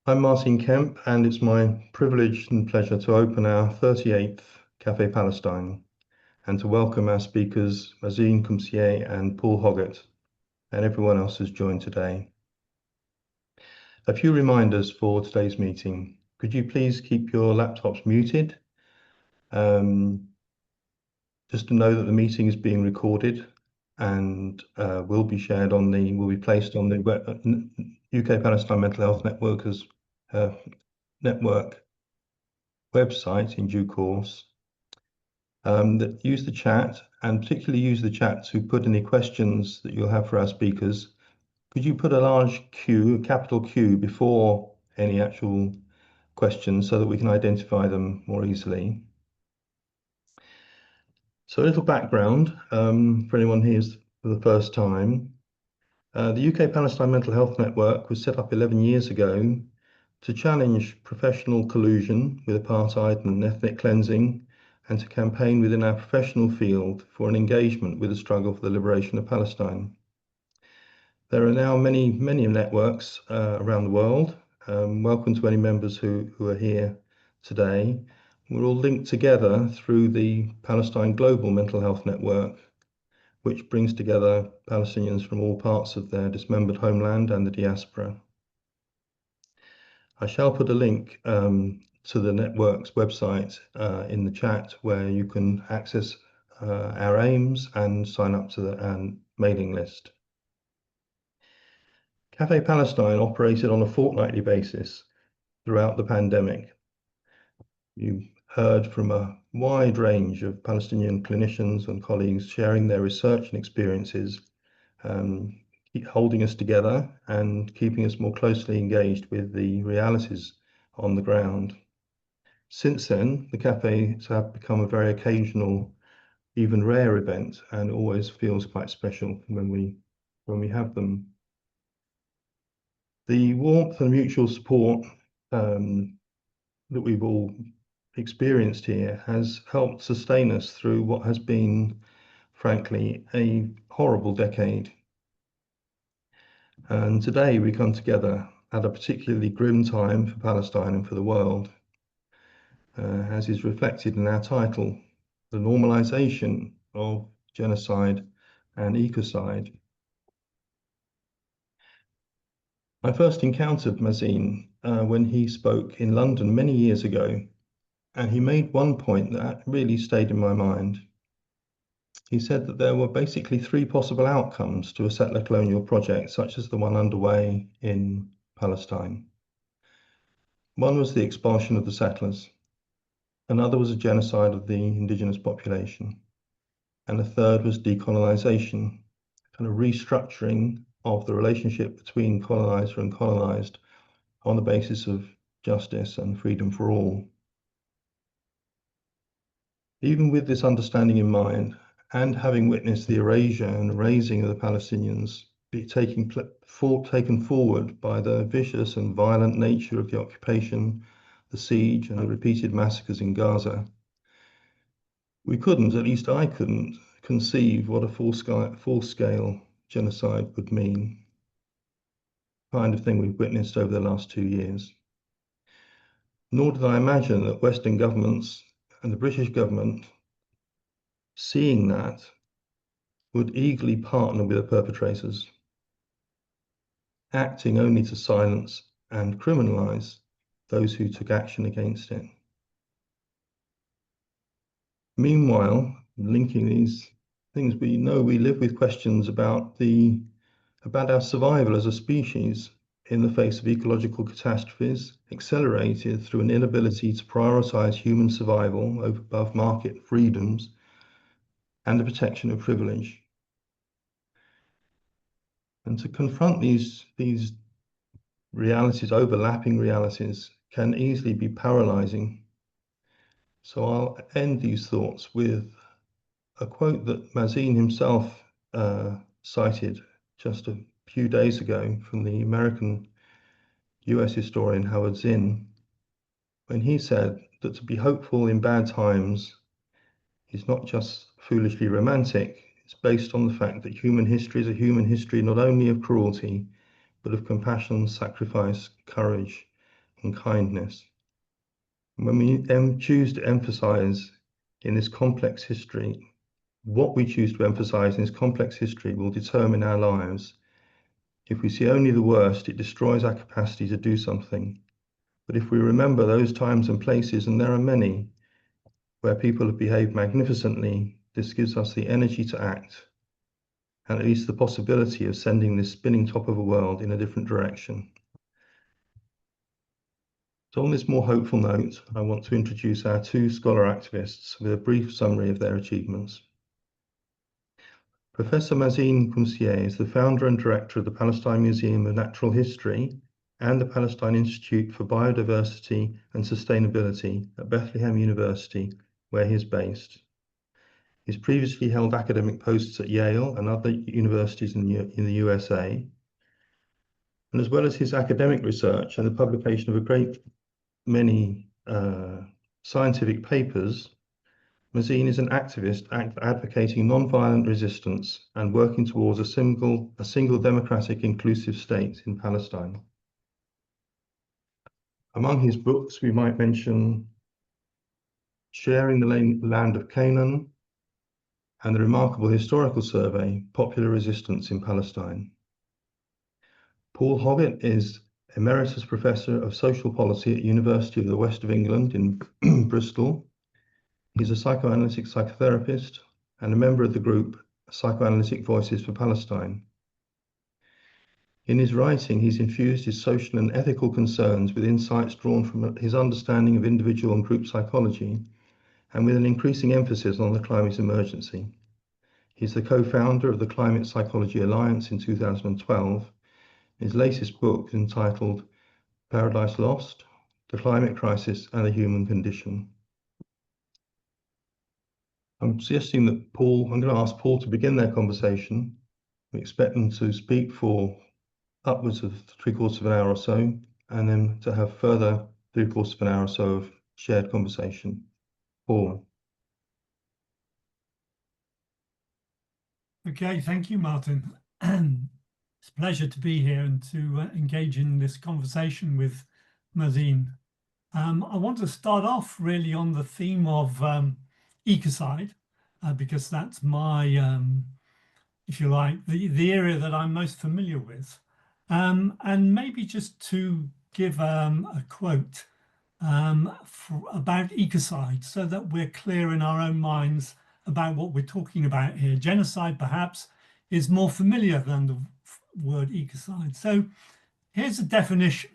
I'm Martin Kemp, and it's my privilege and pleasure to open our 38th Café Palestine and to welcome our speakers, Mazin Kumsier and Paul Hoggett, and everyone else who's joined today. A few reminders for today's meeting. Could you please keep your laptops muted? Just to know that the meeting is being recorded and will be placed on the UK-Palestine Mental Health Networkers Network website in due course. That use the chat, and particularly use the chat to put any questions that you'll have for our speakers. Could you put a large Q, a capital Q, before any actual questions so that we can identify them more easily? So a little background for anyone here for the first time. The UK-Palestine Mental Health Network was set up 11 years ago to challenge professional collusion with apartheid and ethnic cleansing, and to campaign within our professional field for an engagement with the struggle for the liberation of Palestine. There are now many networks around the world. Welcome to any members who are here today. We're all linked together through the Palestine Global Mental Health Network, which brings together Palestinians from all parts of their dismembered homeland and the diaspora. I shall put a link to the network's website in the chat, where you can access our aims and sign up to the mailing list. Café Palestine operated on a fortnightly basis throughout the pandemic. You heard from a wide range of Palestinian clinicians and colleagues sharing their research and experiences, holding us together and keeping us more closely engaged with the realities on the ground. Since then, the cafes have become a very occasional, even rare event, and always feels quite special when we have them. The warmth and mutual support that we've all experienced here has helped sustain us through what has been, frankly, a horrible decade. And today we come together at a particularly grim time for Palestine and for the world, as is reflected in our title, The Normalization of Genocide and Ecocide. I first encountered Mazin when he spoke in London many years ago, and he made one point that really stayed in my mind. He said that there were basically three possible outcomes to a settler colonial project such as the one underway in Palestine. One was the expulsion of the settlers, another was a genocide of the indigenous population, and a third was decolonization, kind of restructuring of the relationship between colonizer and colonized on the basis of justice and freedom for all. Even with this understanding in mind, and having witnessed the erasure and razing of the Palestinians taken forward by the vicious and violent nature of the occupation, the siege, and the repeated massacres in Gaza, we couldn't, at least I couldn't, conceive what a full-scale genocide would mean. The kind of thing we've witnessed over the last 2 years. Nor did I imagine that Western governments and the British government, seeing that, would eagerly partner with the perpetrators, acting only to silence and criminalize those who took action against it. Meanwhile, linking these things, we know we live with questions about our survival as a species in the face of ecological catastrophes, accelerated through an inability to prioritize human survival above market freedoms and the protection of privilege. And to confront these realities, overlapping realities, can easily be paralyzing. So I'll end these thoughts with a quote that Mazin himself cited just a few days ago from the American US historian Howard Zinn, when he said that to be hopeful in bad times is not just foolishly romantic, it's based on the fact that human history is a human history not only of cruelty, but of compassion, sacrifice, courage, and kindness. When we choose to emphasize in this complex history, what we choose to emphasize in this complex history will determine our lives. If we see only the worst, it destroys our capacity to do something. But if we remember those times and places, and there are many, where people have behaved magnificently, this gives us the energy to act, and at least the possibility of sending this spinning top of a world in a different direction. So on this more hopeful note, I want to introduce our two scholar activists with a brief summary of their achievements. Professor Mazin Koumsieh is the founder and director of the Palestine Museum of Natural History and the Palestine Institute for Biodiversity and Sustainability at Bethlehem University, where he is based. He's previously held academic posts at Yale and other universities in the USA. And as well as his academic research and the publication of a great many scientific papers, Mazin is an activist advocating non-violent resistance and working towards a single democratic, inclusive state in Palestine. Among his books, we might mention Sharing the Land of Canaan and the remarkable historical survey, Popular Resistance in Palestine. Paul Hoggett is Emeritus Professor of Social Policy at University of the West of England in Bristol. He's a psychoanalytic psychotherapist and a member of the group Psychoanalytic Voices for Palestine. In his writing, he's infused his social and ethical concerns with insights drawn from his understanding of individual and group psychology, and with an increasing emphasis on the climate emergency. He's the co-founder of the Climate Psychology Alliance in 2012. His latest book is entitled Paradise Lost, The Climate Crisis and the Human Condition. I'm suggesting that I'm going to ask Paul to begin their conversation. We expect them to speak for upwards of 3/4 of an hour or so, and then to have further 3/4 of an hour or so of shared conversation. Paul. Okay, thank you, Martin. It's a pleasure to be here and to engage in this conversation with Mazin. I want to start off really on the theme of ecocide, because that's my, if you like, the area that I'm most familiar with. And maybe just to give a quote about ecocide so that we're clear in our own minds about what we're talking about here. Genocide perhaps is more familiar than the word ecocide. So here's a definition.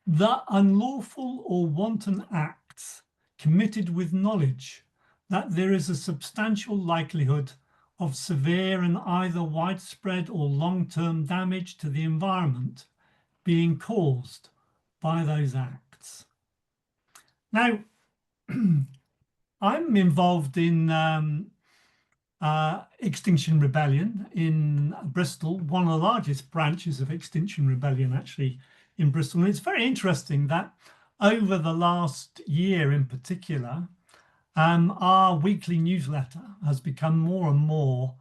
The unlawful or wanton acts committed with knowledge that there is a substantial likelihood of severe and either widespread or long-term damage to the environment being caused by those acts. Now, I'm involved in Extinction Rebellion in Bristol, one of the largest branches of Extinction Rebellion actually in Bristol. And it's very interesting that over the last year in particular, our weekly newsletter has become more and more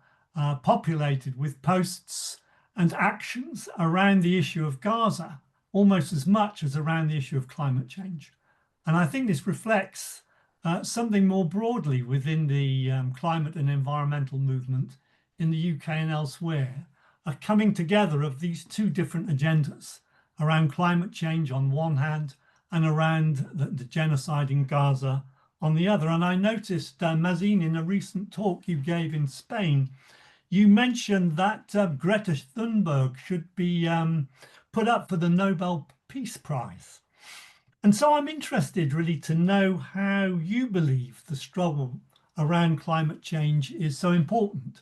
populated with posts and actions around the issue of Gaza, almost as much as around the issue of climate change. And I think this reflects something more broadly within the climate and environmental movement in the UK and elsewhere, a coming together of these two different agendas around climate change on one hand and around the genocide in Gaza on the other. And I noticed, Mazin, in a recent talk you gave in Spain, you mentioned that Greta Thunberg should be put up for the Nobel Peace Prize. And so I'm interested really to know how you believe the struggle around climate change is so important,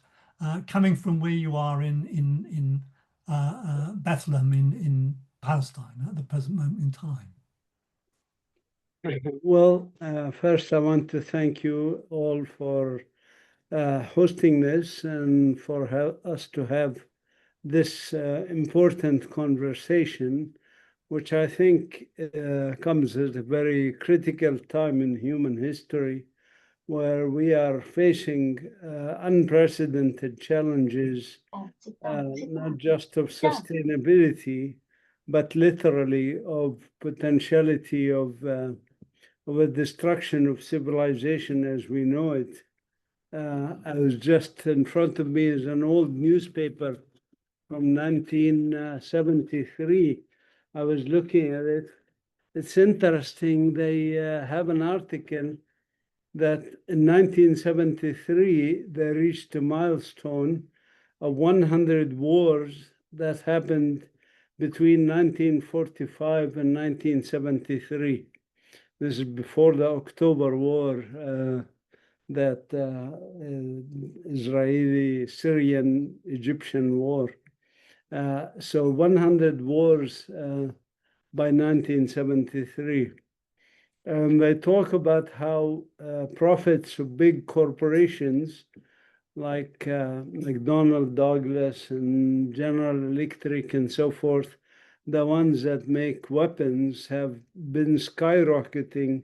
coming from where you are in Bethlehem in Palestine at the present moment in time. Well, first I want to thank you all for hosting this and for us to have this important conversation, which I think comes at a very critical time in human history, where we are facing unprecedented challenges, not just of sustainability, but literally of potentiality of a destruction of civilization as we know it. I was just in front of me is an old newspaper from 1973. I was looking at it. It's interesting. They have an article that in 1973, they reached a milestone of 100 wars that happened between 1945 and 1973. This is before the October War, that Israeli, Syrian, Egyptian war. So 100 wars by 1973. They talk about how profits of big corporations like McDonnell Douglas and General Electric and so forth, the ones that make weapons, have been skyrocketing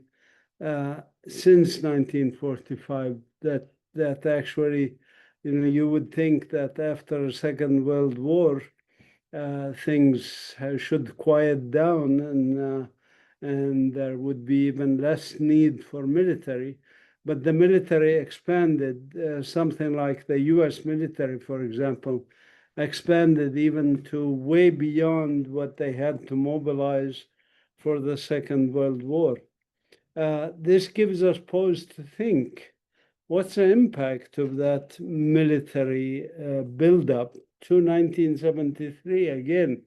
since 1945. That actually, you would think that after the Second World War, things should quiet down and there would be even less need for military. But the military expanded, something like the US military, for example, expanded even to way beyond what they had to mobilize for the Second World War. This gives us pause to think, what's the impact of that military buildup to 1973 again?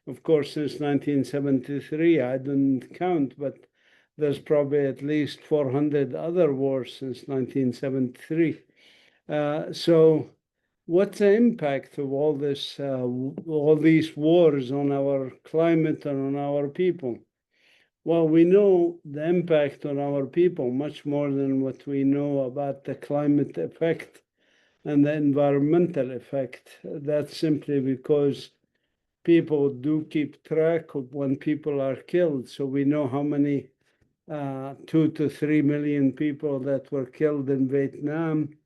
Of course, since 1973, I didn't count, but there's probably at least 400 other wars since 1973. So what's the impact of all this, all these wars on our climate and on our people? Well, we know the impact on our people much more than what we know about the climate effect and the environmental effect. That's simply because people do keep track of when people are killed. So we know how many 2 to 3 million people that were killed in Vietnam.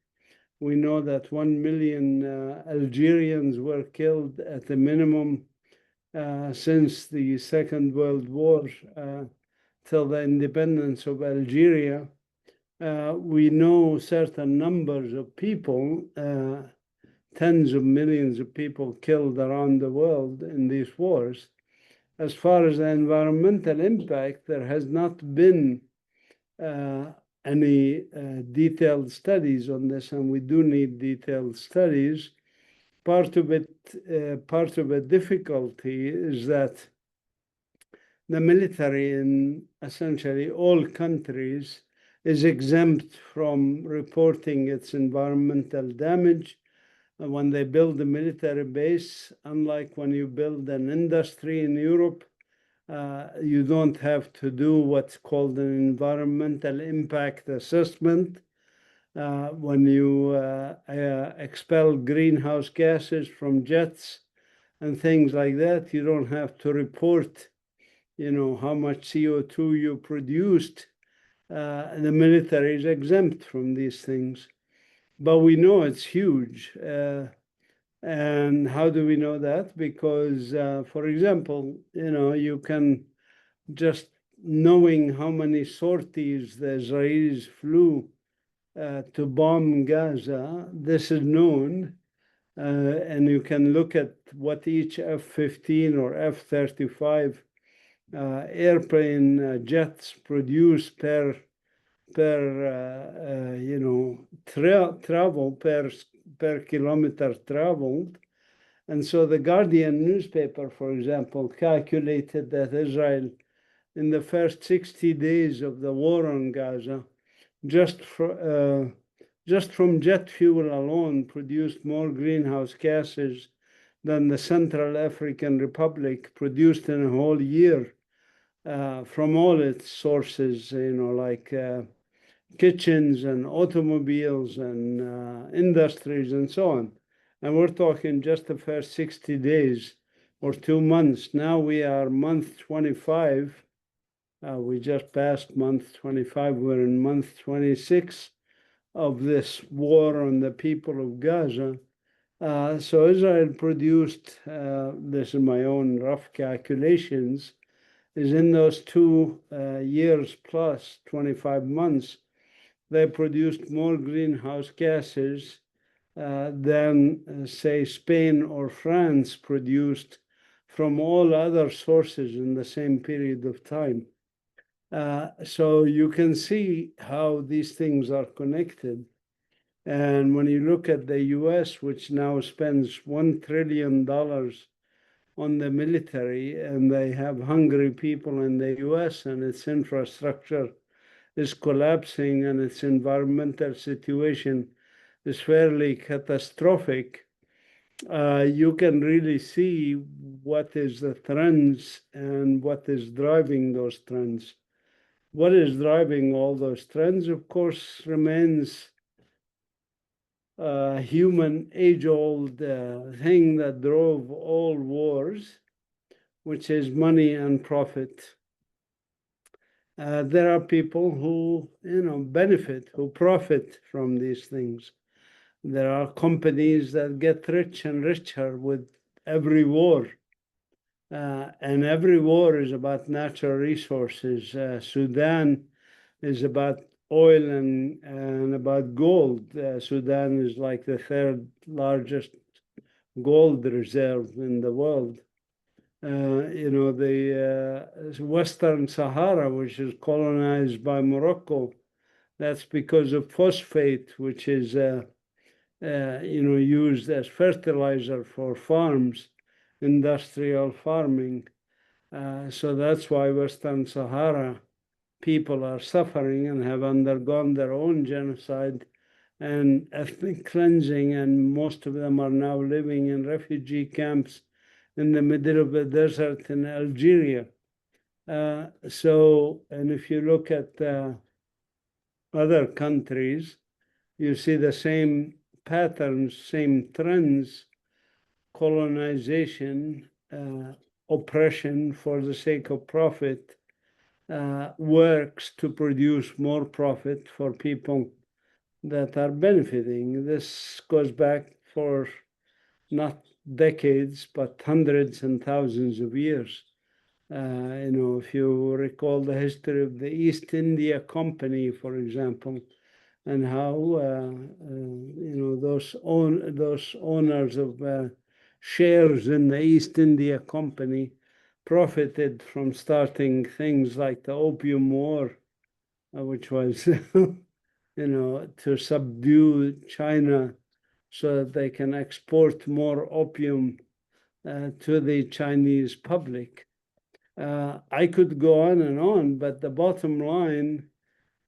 We know that 1 million Algerians were killed at the minimum since the Second World War till the independence of Algeria. We know certain numbers of people, tens of millions of people killed around the world in these wars. As far as the environmental impact, there has not been any detailed studies on this, and we do need detailed studies. Part of the difficulty is that the military in essentially all countries is exempt from reporting its environmental damage. And when they build a military base, unlike when you build an industry in Europe, you don't have to do what's called an environmental impact assessment. When you expel greenhouse gases from jets and things like that, you don't have to report, how much CO2 you produced. The military is exempt from these things. But we know it's huge. And how do we know that? Because, for example, you can just knowing how many sorties the Israelis flew to bomb Gaza, this is known. And you can look at what each F-15 or F-35 airplane jets produce per travel per kilometer traveled. And so the Guardian newspaper, for example, calculated that Israel, in the first 60 days of the war on Gaza, just from jet fuel alone, produced more greenhouse gases than the Central African Republic produced in a whole year from all its sources, like kitchens and automobiles and industries and so on. And we're talking just the first 60 days or 2 months. Now we are month 25. We just passed month 25. We're in month 26 of this war on the people of Gaza. So Israel produced, this is my own rough calculations, is in those 2 years plus 25 months, they produced more greenhouse gases than, say, Spain or France produced from all other sources in the same period of time. So you can see how these things are connected. And when you look at the US, which now spends $1 trillion on the military, and they have hungry people in the US, and its infrastructure is collapsing, and its environmental situation is fairly catastrophic, you can really see what is the trends and what is driving those trends. What is driving all those trends, of course, remains a human age-old thing that drove all wars, which is money and profit. There are people who, benefit, who profit from these things. There are companies that get rich and richer with every war. And every war is about natural resources. Sudan is about oil and about gold. Sudan is like the third largest gold reserve in the world. The Western Sahara, which is colonized by Morocco, that's because of phosphate, which is used as fertilizer for farms, industrial farming. So that's why Western Sahara people are suffering and have undergone their own genocide and ethnic cleansing, and most of them are now living in refugee camps in the middle of the desert in Algeria. And if you look at other countries, you see the same patterns, same trends: colonization, oppression for the sake of profit, works to produce more profit for people that are benefiting. This goes back for not decades, but hundreds and thousands of years. If you recall the history of the East India Company, for example, and how those owners of shares in the East India Company profited from starting things like the Opium War, which was to subdue China so that they can export more opium to the Chinese public. I could go on, but the bottom line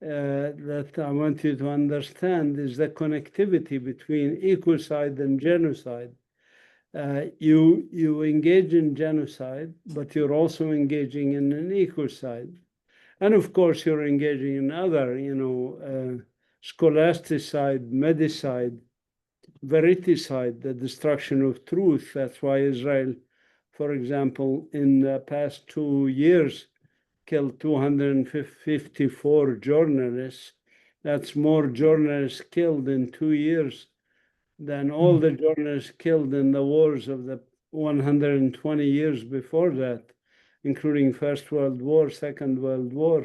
that I want you to understand is the connectivity between ecocide and genocide. You engage in genocide, but you're also engaging in an ecocide. And of course, you're engaging in other, scholasticide, medicide, veriticide, the destruction of truth. That's why Israel, for example, in the past 2 years, killed 254 journalists. That's more journalists killed in 2 years than all the journalists killed in the wars of the 120 years before that, including First World War, Second World War,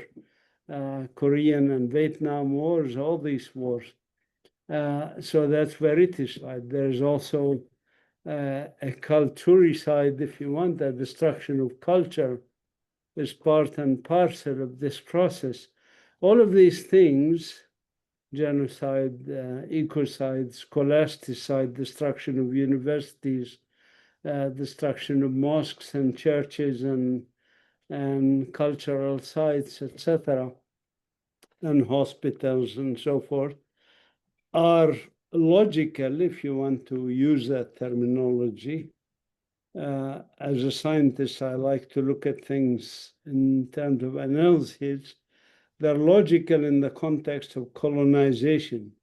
Korean and Vietnam wars, all these wars. So that's veriticide. There's also a culturicide, if you want. The destruction of culture is part and parcel of this process. All of these things, genocide, ecocide, scholasticide, destruction of universities, destruction of mosques and churches and cultural sites, etc., and hospitals and so forth, are logical, if you want to use that terminology. As a scientist, I like to look at things in terms of analysis. They're logical in the context of colonization.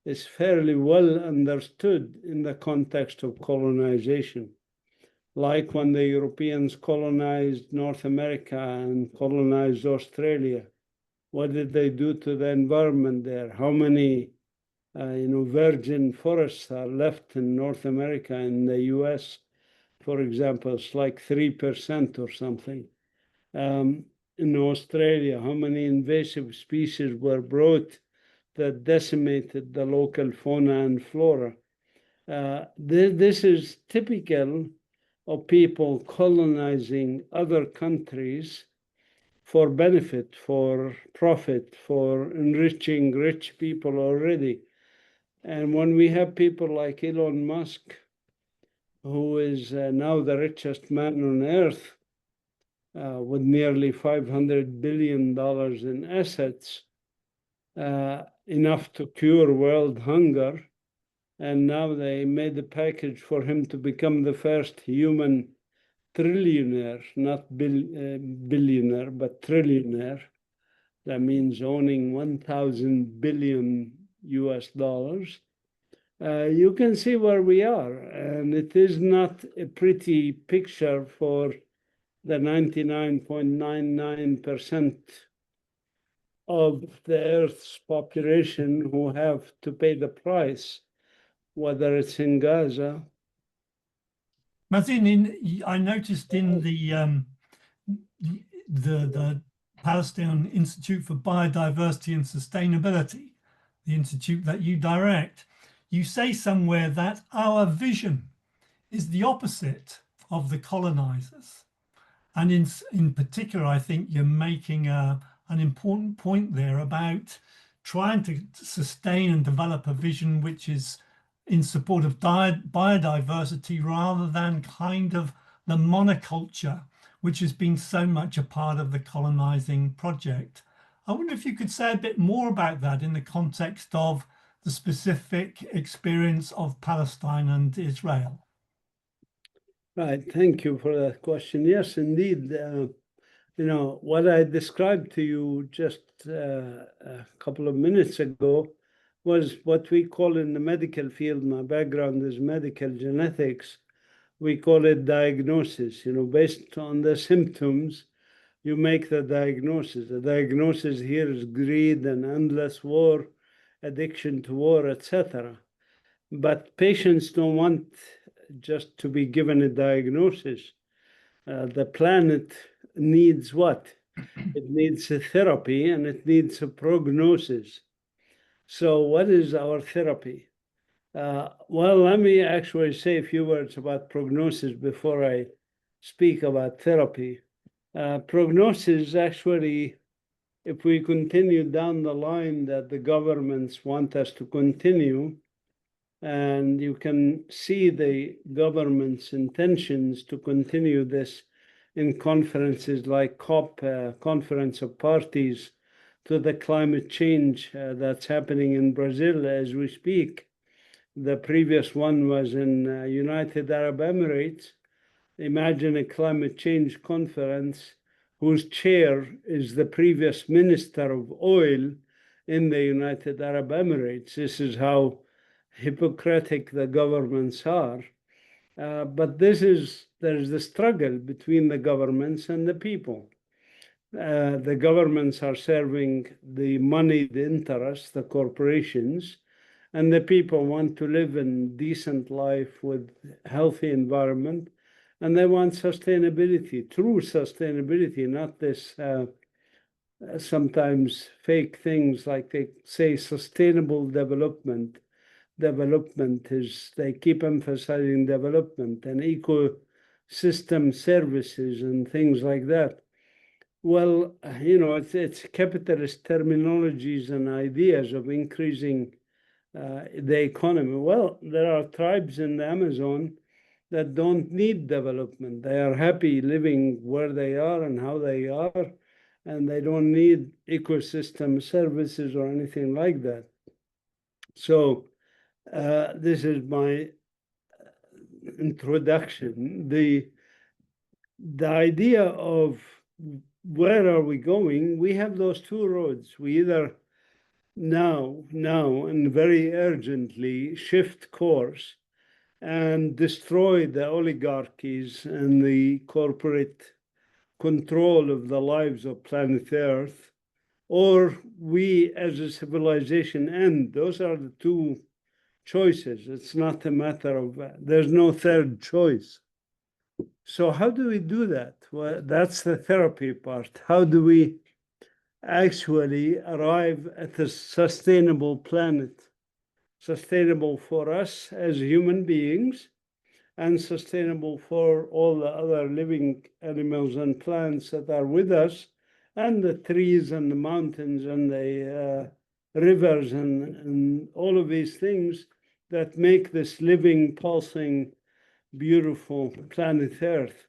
It's fairly well understood in the context of colonization. Like when the Europeans colonized North America and colonized Australia, what did they do to the environment there? How many Virgin forests are left in North America. In the US, for example, it's like 3% or something. In Australia, how many invasive species were brought that decimated the local fauna and flora? This is typical of people colonizing other countries for benefit, for profit, for enriching rich people already. And when we have people like Elon Musk, who is now the richest man on earth, with nearly $500 billion in assets, enough to cure world hunger. And now they made a package for him to become the first human trillionaire, not billionaire, but trillionaire. That means owning 1,000 billion US dollars. You can see where we are. And it is not a pretty picture for the 99.99% of the Earth's population who have to pay the price, whether it's in Gaza. Martin, I noticed in the Palestine Institute for Biodiversity and Sustainability, the institute that you direct, you say somewhere that our vision is the opposite of the colonizers. And in particular, I think you're making an important point there about trying to sustain and develop a vision which is in support of biodiversity rather than kind of the monoculture, which has been so much a part of the colonizing project. I wonder if you could say a bit more about that in the context of the specific experience of Palestine and Israel. Right, thank you for that question. Yes, indeed. What I described to you just a couple of minutes ago was what we call in the medical field, my background is medical genetics, we call it diagnosis. Based on the symptoms, you make the diagnosis. The diagnosis here is greed and endless war, addiction to war, etc. But patients don't want just to be given a diagnosis. The planet needs what? It needs a therapy and it needs a prognosis. So what is our therapy? Well, let me actually say a few words about prognosis before I speak about therapy. Prognosis actually, if we continue down the line that the governments want us to continue, and you can see the government's intentions to continue this in conferences like COP, Conference of Parties to the climate change that's happening in Brazil as we speak. The previous one was in United Arab Emirates. Imagine a climate change conference whose chair is the previous minister of oil in the United Arab Emirates. This is how hypocritic the governments are. But there's the struggle between the governments and the people. The governments are serving the moneyed interests, the corporations, and the people want to live in decent life with healthy environment, and they want sustainability, true sustainability, not this sometimes fake things like they say sustainable development. Development is, they keep emphasizing development and ecosystem services and things like that. Well, it's capitalist terminologies and ideas of increasing the economy. Well, there are tribes in the Amazon that don't need development. They are happy living where they are and how they are, and they don't need ecosystem services or anything like that. So this is my introduction. The idea of where are we going? We have those two roads. We either now and very urgently shift course and destroy the oligarchies and the corporate control of the lives of planet Earth, or we as a civilization end. Those are the two choices. It's not a matter of, there's no third choice. So how do we do that? Well, that's the therapy part. How do we actually arrive at a sustainable planet? Sustainable for us as human beings, and sustainable for all the other living animals and plants that are with us, and the trees and the mountains and the rivers and all of these things that make this living, pulsing, beautiful planet Earth.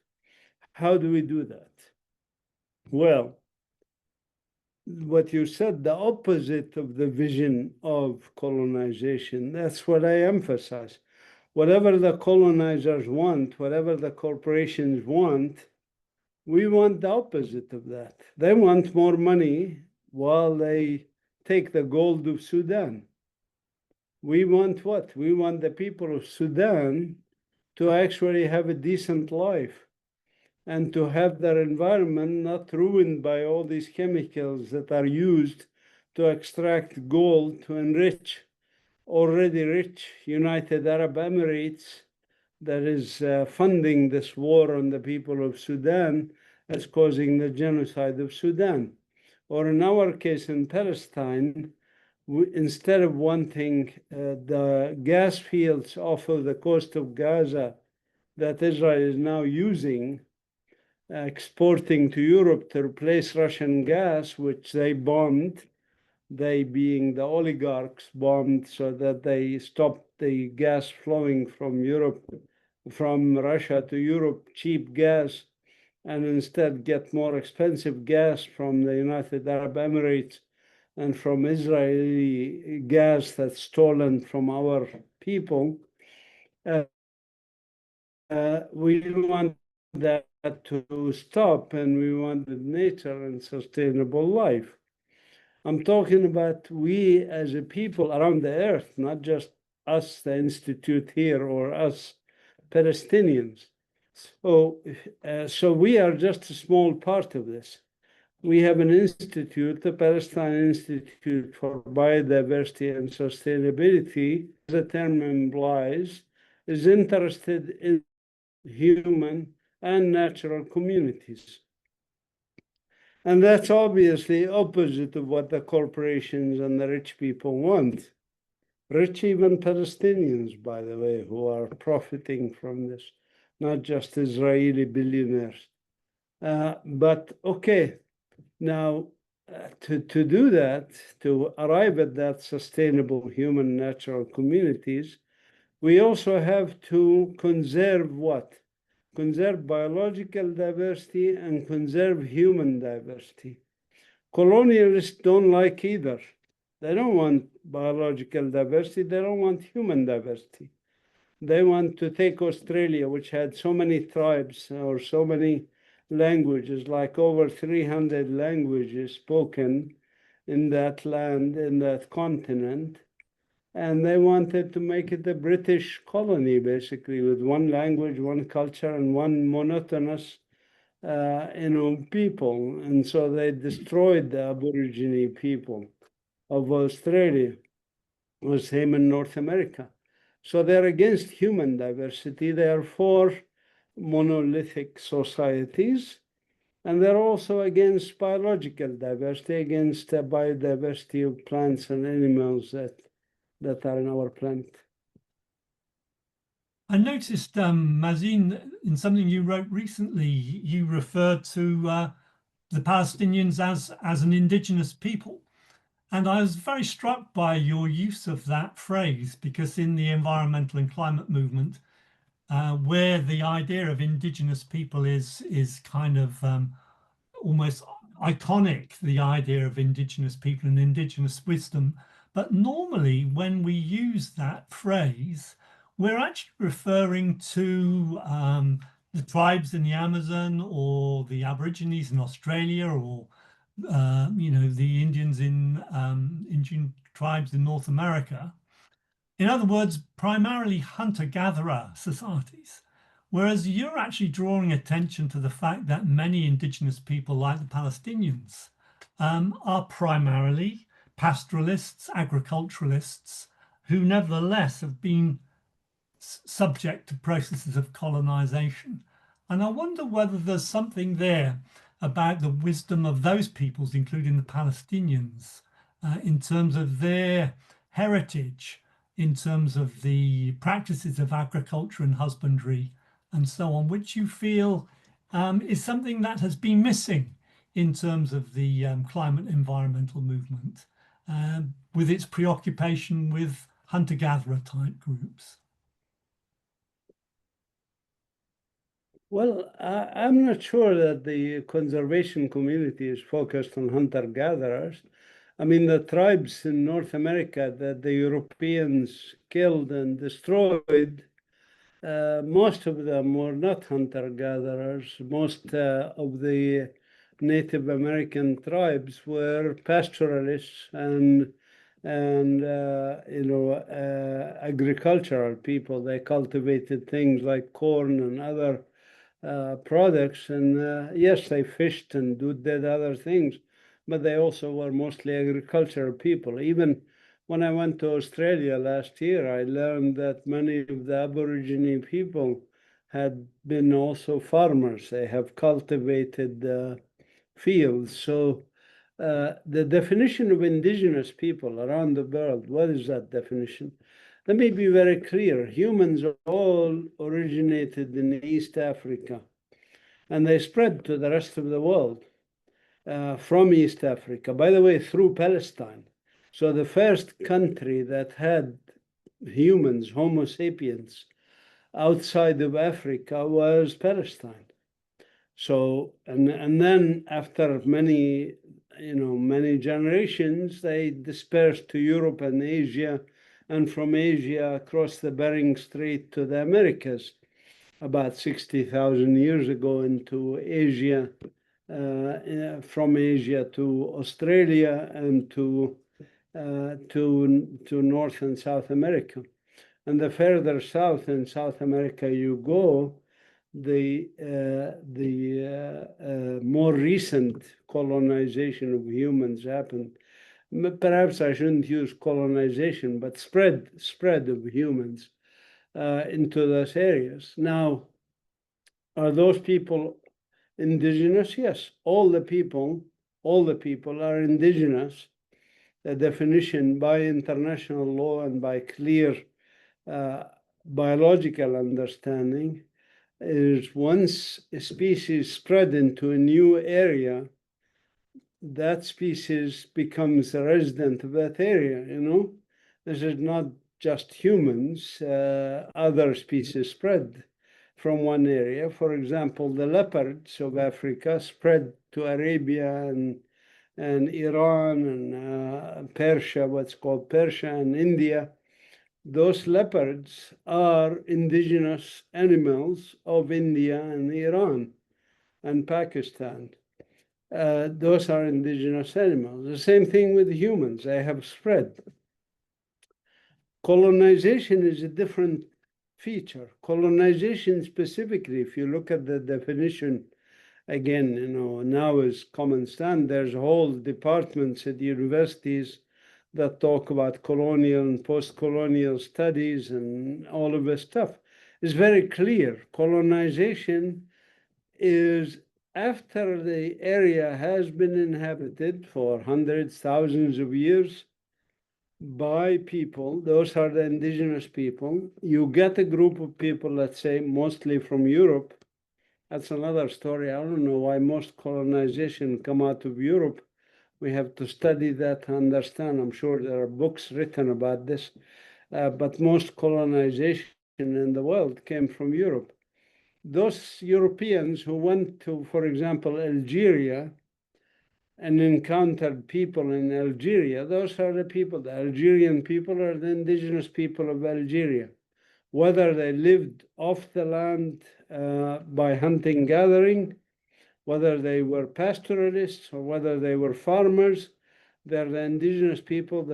How do we do that? Well, what you said, the opposite of the vision of colonization, that's what I emphasize. Whatever the colonizers want, whatever the corporations want, we want the opposite of that. They want more money while they take the gold of Sudan. We want what? We want the people of Sudan to actually have a decent life and to have their environment not ruined by all these chemicals that are used to extract gold to enrich already rich United Arab Emirates that is funding this war on the people of Sudan as causing the genocide of Sudan. Or in our case in Palestine, instead of wanting the gas fields off of the coast of Gaza that Israel is now using, exporting to Europe to replace Russian gas, which they bombed, they being the oligarchs bombed so that they stopped the gas flowing from Europe, from Russia to Europe, cheap gas, and instead get more expensive gas from the United Arab Emirates and from Israeli gas that's stolen from our people. We want that to stop, and we want nature and sustainable life. I'm talking about we as a people around the earth, not just us, the Institute here, or us Palestinians. So we are just a small part of this. We have an institute, the Palestine Institute for Biodiversity and Sustainability, as the term implies, is interested in human and natural communities. And that's obviously opposite of what the corporations and the rich people want. Rich even Palestinians, by the way, who are profiting from this, not just Israeli billionaires. But okay, now to do that, to arrive at that sustainable human natural communities, we also have to conserve what? Conserve biological diversity and conserve human diversity. Colonialists don't like either. They don't want biological diversity. They don't want human diversity. They want to take Australia, which had so many tribes or so many languages, like over 300 languages spoken in that land, in that continent, and they wanted to make it a British colony, basically, with one language, one culture, and one monotonous, people. And so they destroyed the Aborigine people of Australia, or same in North America. So they're against human diversity. They are for monolithic societies. And they're also against biological diversity, against the biodiversity of plants and animals that are in our planet. I noticed, Mazin, in something you wrote recently, you referred to the Palestinians as an indigenous people. And I was very struck by your use of that phrase, because in the environmental and climate movement, where the idea of indigenous people is kind of almost iconic, the idea of indigenous people and indigenous wisdom. But normally when we use that phrase, we're actually referring to the tribes in the Amazon, or the Aborigines in Australia, or the Indians in Indian tribes in North America. In other words, primarily hunter-gatherer societies. Whereas you're actually drawing attention to the fact that many indigenous people, like the Palestinians, are primarily pastoralists, agriculturalists, who nevertheless have been subject to processes of colonization. And I wonder whether there's something there about the wisdom of those peoples, including the Palestinians, in terms of their heritage, in terms of the practices of agriculture and husbandry and so on, which you feel is something that has been missing in terms of the climate environmental movement, with its preoccupation with hunter-gatherer type groups. Well, I'm not sure that the conservation community is focused on hunter-gatherers. I mean, the tribes in North America that the Europeans killed and destroyed, most of them were not hunter-gatherers. Most of the Native American tribes were pastoralists and agricultural people. They cultivated things like corn and other products, and yes, they fished and did other things, but they also were mostly agricultural people. Even when I went to Australia last year, I learned that many of the Aborigine people had been also farmers. They have cultivated fields. So the definition of indigenous people around the world, what is that definition? Let me be very clear. Humans all originated in East Africa, and they spread to the rest of the world from East Africa, by the way, through Palestine. So the first country that had humans, Homo sapiens, outside of Africa was Palestine. So, and then after many generations, they dispersed to Europe and Asia, and from Asia across the Bering Strait to the Americas about 60,000 years ago, into Asia, from Asia to Australia, and to North and South America. And the further south in South America you go, the more recent colonization of humans happened. Perhaps I shouldn't use colonization, but spread of humans into those areas. Now, are those people indigenous? Yes, all the people are indigenous. The definition by international law and by clear biological understanding is, once a species spread into a new area, that species becomes a resident of that area, This is not just humans, other species spread from one area. For example, the leopards of Africa spread to Arabia and Iran and Persia, what's called Persia, and India. Those leopards are indigenous animals of India and Iran and Pakistan. Those are indigenous animals. The same thing with humans. They have spread. Colonization is a different feature. Colonization specifically, if you look at the definition, again, now is common stand. There's whole departments at universities that talk about colonial and post-colonial studies and all of this stuff. It's very clear. Colonization is after the area has been inhabited for hundreds, thousands of years by people. Those are the indigenous people. You get a group of people, let's say, mostly from Europe. That's another story. I don't know why most colonization come out of Europe. We have to study that to understand. I'm sure there are books written about this, but most colonization in the world came from Europe. Those Europeans who went to, for example, Algeria and encountered people in Algeria, those are the people. The Algerian people are the indigenous people of Algeria. Whether they lived off the land by hunting, gathering, whether they were pastoralists or whether they were farmers, they're the indigenous people,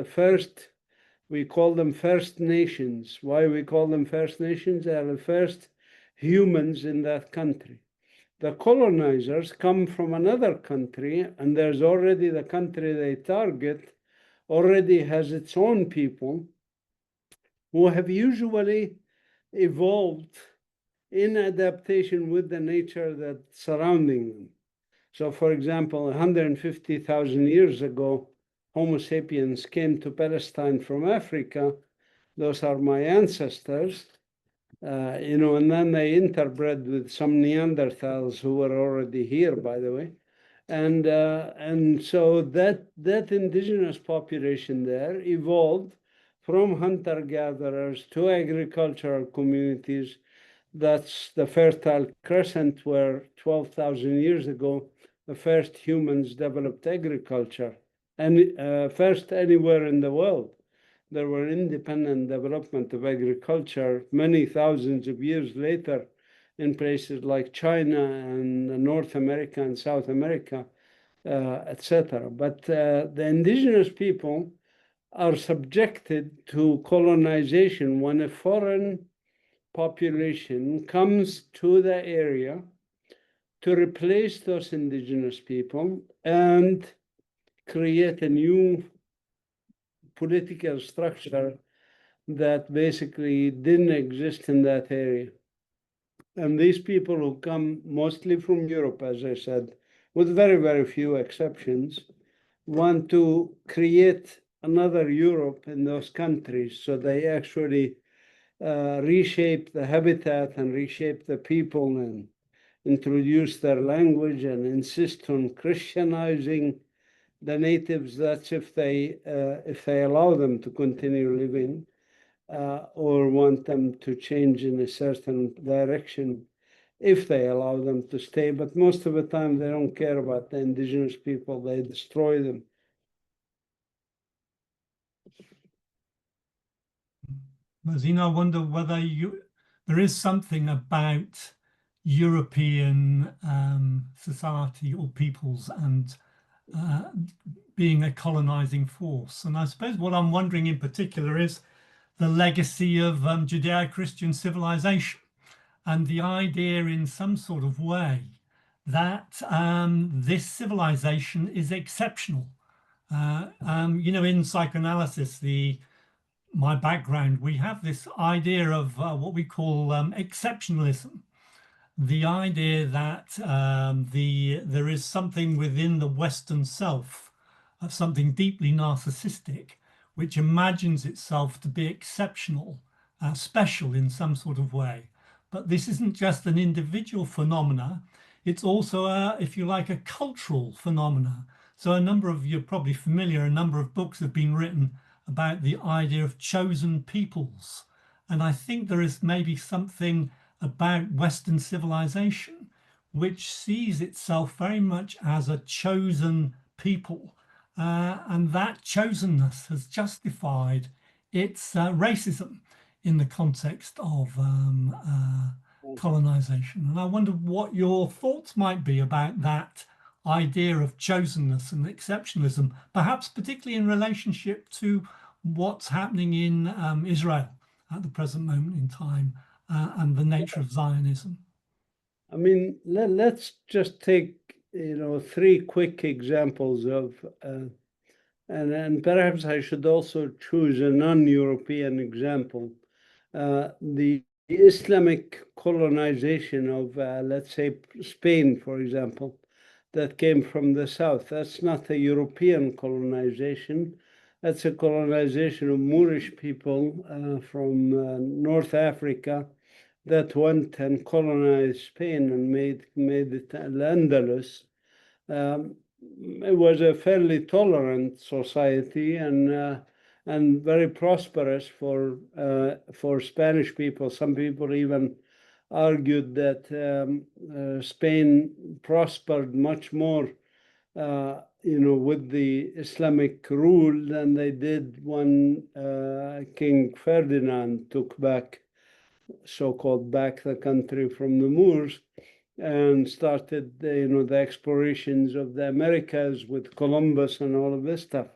we call them First Nations. Why we call them First Nations? They are the first humans in that country. The colonizers come from another country, and there's already the country they target already has its own people who have usually evolved in adaptation with the nature that's surrounding them. So, for example, 150,000 years ago, Homo sapiens came to Palestine from Africa. Those are my ancestors. And then they interbred with some Neanderthals who were already here, by the way. And so that indigenous population there evolved from hunter-gatherers to agricultural communities. That's the Fertile Crescent, where 12,000 years ago, the first humans developed agriculture, and first anywhere in the world. There were independent development of agriculture many thousands of years later in places like China and North America and South America, etc. But the indigenous people are subjected to colonization when a foreign population comes to the area to replace those indigenous people and create a new political structure that basically didn't exist in that area. And these people who come mostly from Europe, as I said, with very, very few exceptions, want to create another Europe in those countries. So they actually reshape the habitat and reshape the people and introduce their language and insist on Christianizing the natives. That's if they allow them to continue living, or want them to change in a certain direction if they allow them to stay. But most of the time, they don't care about the indigenous people. They destroy them. Mazina, I wonder whether there is something about European society or peoples and being a colonizing force. And I suppose what I'm wondering in particular is the legacy of Judeo-Christian civilization and the idea in some sort of way that this civilization is exceptional. In psychoanalysis, my background, we have this idea of what we call exceptionalism. The idea that there is something within the Western self, something deeply narcissistic, which imagines itself to be exceptional, special in some sort of way. But this isn't just an individual phenomena, it's also, if you like, a cultural phenomena. So you're probably familiar, a number of books have been written about the idea of chosen peoples. And I think there is maybe something about Western civilization which sees itself very much as a chosen people. And that chosenness has justified its racism in the context of colonization. And I wonder what your thoughts might be about that idea of chosenness and exceptionalism, perhaps particularly in relationship to what's happening in Israel at the present moment in time and the nature of Zionism. I mean, let's just take, three quick examples of, and perhaps I should also choose a non-European example. The Islamic colonization of, let's say, Spain, for example, that came from the south. That's not a European colonization. That's a colonization of Moorish people from North Africa that went and colonized Spain and made it Al-Andalus. It was a fairly tolerant society and very prosperous for Spanish people. Some people even argued that Spain prospered much more, with the Islamic rule than they did when King Ferdinand took back, so-called back the country from the Moors and started, the explorations of the Americas with Columbus and all of this stuff.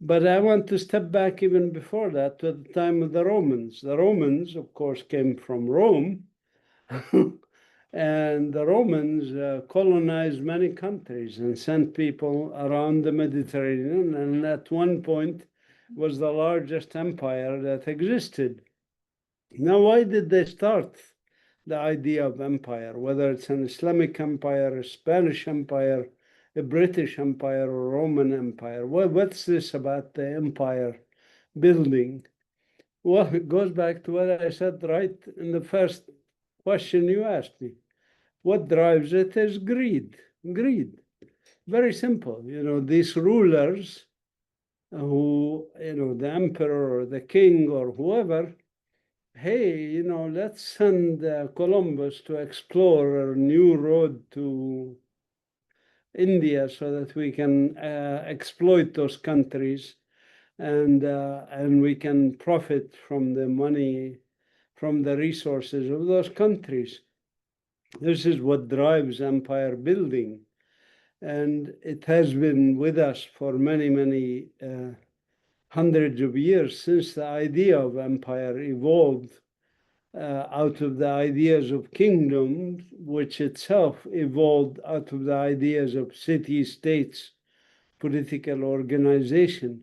But I want to step back even before that to the time of the Romans. The Romans, of course, came from Rome. And the Romans colonized many countries and sent people around the Mediterranean, and at one point was the largest empire that existed. Now, why did they start the idea of empire, whether it's an Islamic empire, a Spanish empire, a British empire, or Roman empire? What's this about the empire building? Well, it goes back to what I said right in the first question you asked me. What drives it is greed. Greed. Very simple. These rulers who, the emperor or the king or whoever, hey, let's send Columbus to explore a new road to India so that we can exploit those countries and we can profit from the money, from the resources of those countries. This is what drives empire building. And it has been with us for many, many hundreds of years since the idea of empire evolved out of the ideas of kingdom, which itself evolved out of the ideas of city-states, political organization.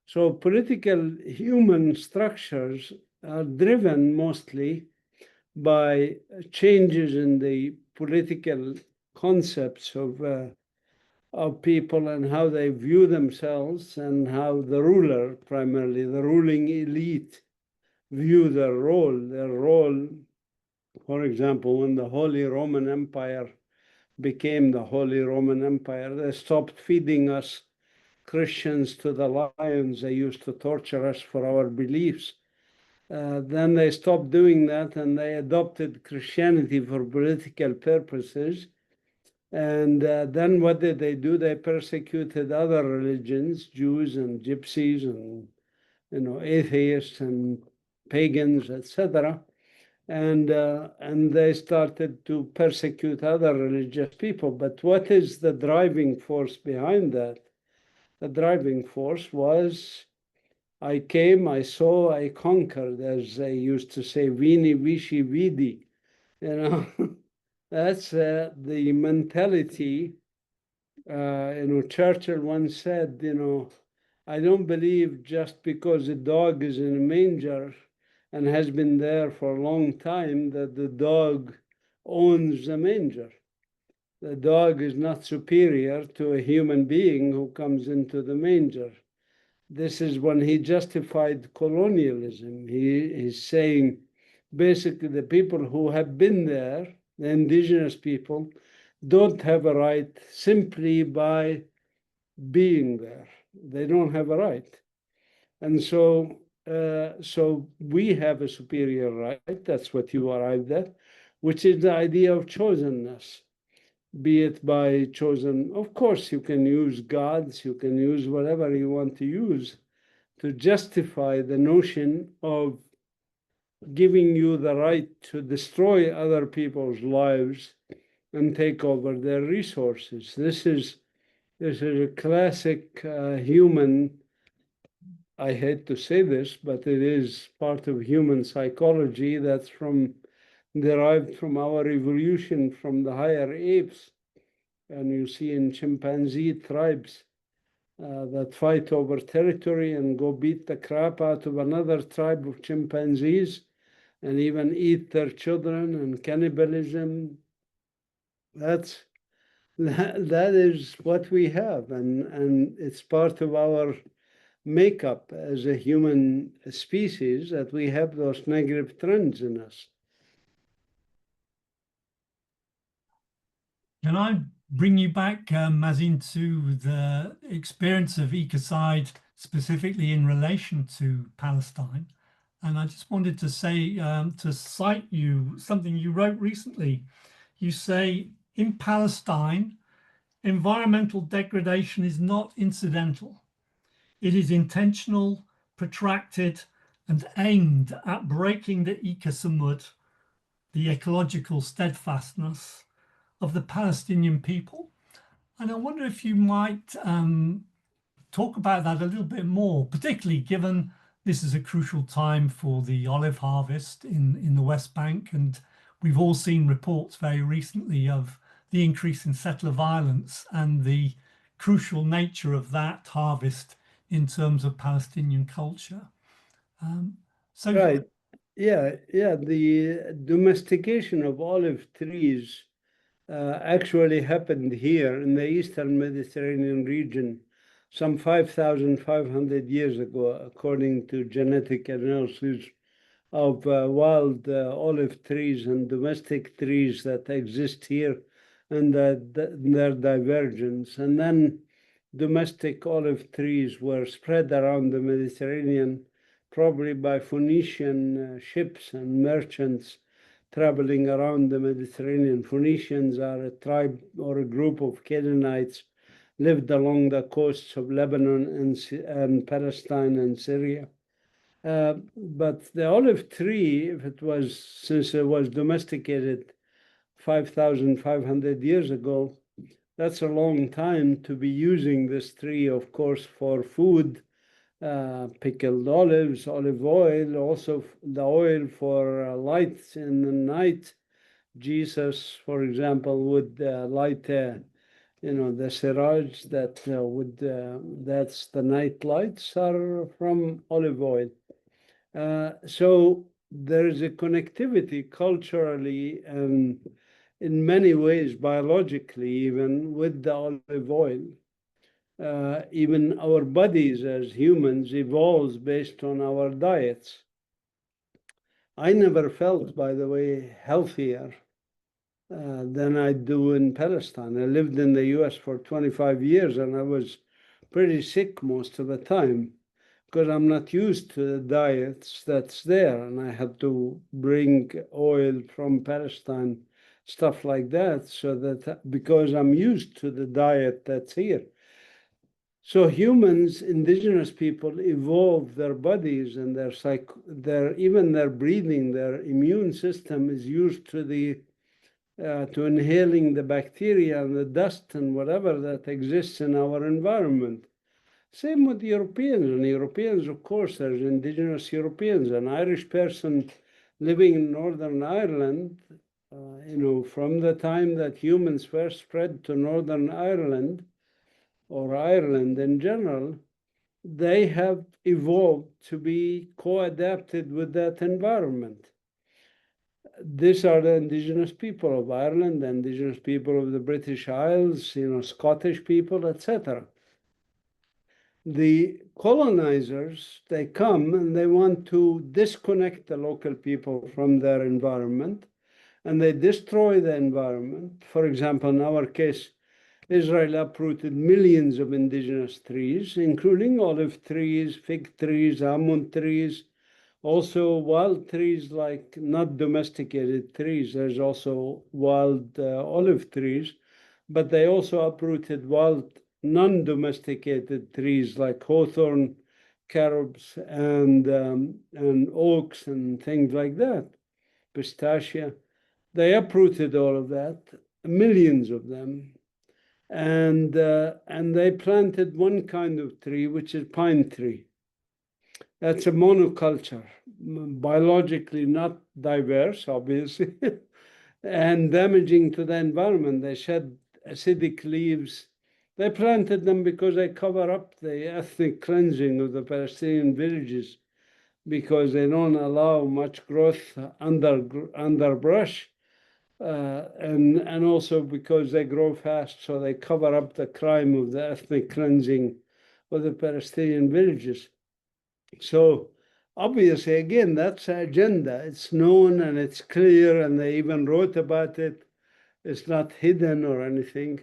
So political human structures are driven mostly by changes in the political concepts of people and how they view themselves and how the ruler, primarily the ruling elite, view their role. Their role, for example, when the Holy Roman Empire became the Holy Roman Empire, they stopped feeding us Christians to the lions. They used to torture us for our beliefs. Then they stopped doing that and they adopted Christianity for political purposes. And then what did they do? They persecuted other religions, Jews and gypsies and atheists and pagans, etc. And they started to persecute other religious people. But what is the driving force behind that? The driving force was, I came, I saw, I conquered, as they used to say, Vini, Vici, Vidi. That's the mentality. Churchill once said, I don't believe just because a dog is in a manger and has been there for a long time that the dog owns the manger. The dog is not superior to a human being who comes into the manger. This is when he justified colonialism. He's saying basically the people who have been there, the indigenous people, don't have a right simply by being there. They don't have a right. And so we have a superior right. That's what you arrived at, which is the idea of chosenness. Be it by chosen, of course, you can use gods, you can use whatever you want to use to justify the notion of giving you the right to destroy other people's lives and take over their resources. This is a classic human, I hate to say this, but it is part of human psychology that's derived from our evolution from the higher apes. And you see in chimpanzee tribes that fight over territory and go beat the crap out of another tribe of chimpanzees and even eat their children, and cannibalism. That is what we have, and it's part of our makeup as a human species that we have those negative trends in us. Can I bring you back, Mazin, to the experience of ecocide, specifically in relation to Palestine? And I just wanted to say, to cite you something you wrote recently. You say, in Palestine, environmental degradation is not incidental. It is intentional, protracted, and aimed at breaking the ecosumud, the ecological steadfastness of the Palestinian people. And I wonder if you might talk about that a little bit more, particularly given this is a crucial time for the olive harvest in the West Bank, and we've all seen reports very recently of the increase in settler violence and the crucial nature of that harvest in terms of Palestinian culture. So Right. Yeah. The domestication of olive trees actually happened here in the Eastern Mediterranean region some 5,500 years ago, according to genetic analysis of wild olive trees and domestic trees that exist here and their divergence. And then domestic olive trees were spread around the Mediterranean, probably by Phoenician ships and merchants traveling around the Mediterranean. Phoenicians are a tribe or a group of Canaanites lived along the coasts of Lebanon and Palestine and Syria. But the olive tree, since it was domesticated 5,500 years ago, that's a long time to be using this tree, of course, for food, pickled olives, olive oil, also the oil for lights in the night. Jesus, for example, would light, the siraj that's the night lights are from olive oil. So there is a connectivity culturally and in many ways, biologically, even with the olive oil. Even our bodies as humans evolves based on our diets. I never felt, by the way, healthier than I do in Palestine. I lived in the US for 25 years and I was pretty sick most of the time because I'm not used to the diets that's there. And I had to bring oil from Palestine, stuff like that, so that because I'm used to the diet that's here. So humans, indigenous people, evolved their bodies and even their breathing, their immune system is used to to inhaling the bacteria and the dust and whatever that exists in our environment. Same with Europeans. And Europeans, of course, there's indigenous Europeans. An Irish person living in Northern Ireland, from the time that humans first spread to Northern Ireland, or Ireland in general, they have evolved to be co-adapted with that environment. These are the indigenous people of Ireland, the indigenous people of the British Isles, Scottish people, etc. The colonizers, they come and they want to disconnect the local people from their environment, and they destroy the environment. For example, in our case, Israel uprooted millions of indigenous trees, including olive trees, fig trees, almond trees, also wild trees like not domesticated trees. There's also wild olive trees, but they also uprooted wild non-domesticated trees like hawthorn, carobs, and oaks and things like that, pistachia. They uprooted all of that, millions of them, and they planted one kind of tree, which is pine tree. That's a monoculture, biologically not diverse, obviously, and damaging to the environment. They shed acidic leaves. They planted them because they cover up the ethnic cleansing of the Palestinian villages, because they don't allow much growth underbrush. And also because they grow fast, so they cover up the crime of the ethnic cleansing of the Palestinian villages. So obviously, again, that's the agenda. It's known and it's clear, and they even wrote about it. It's not hidden or anything.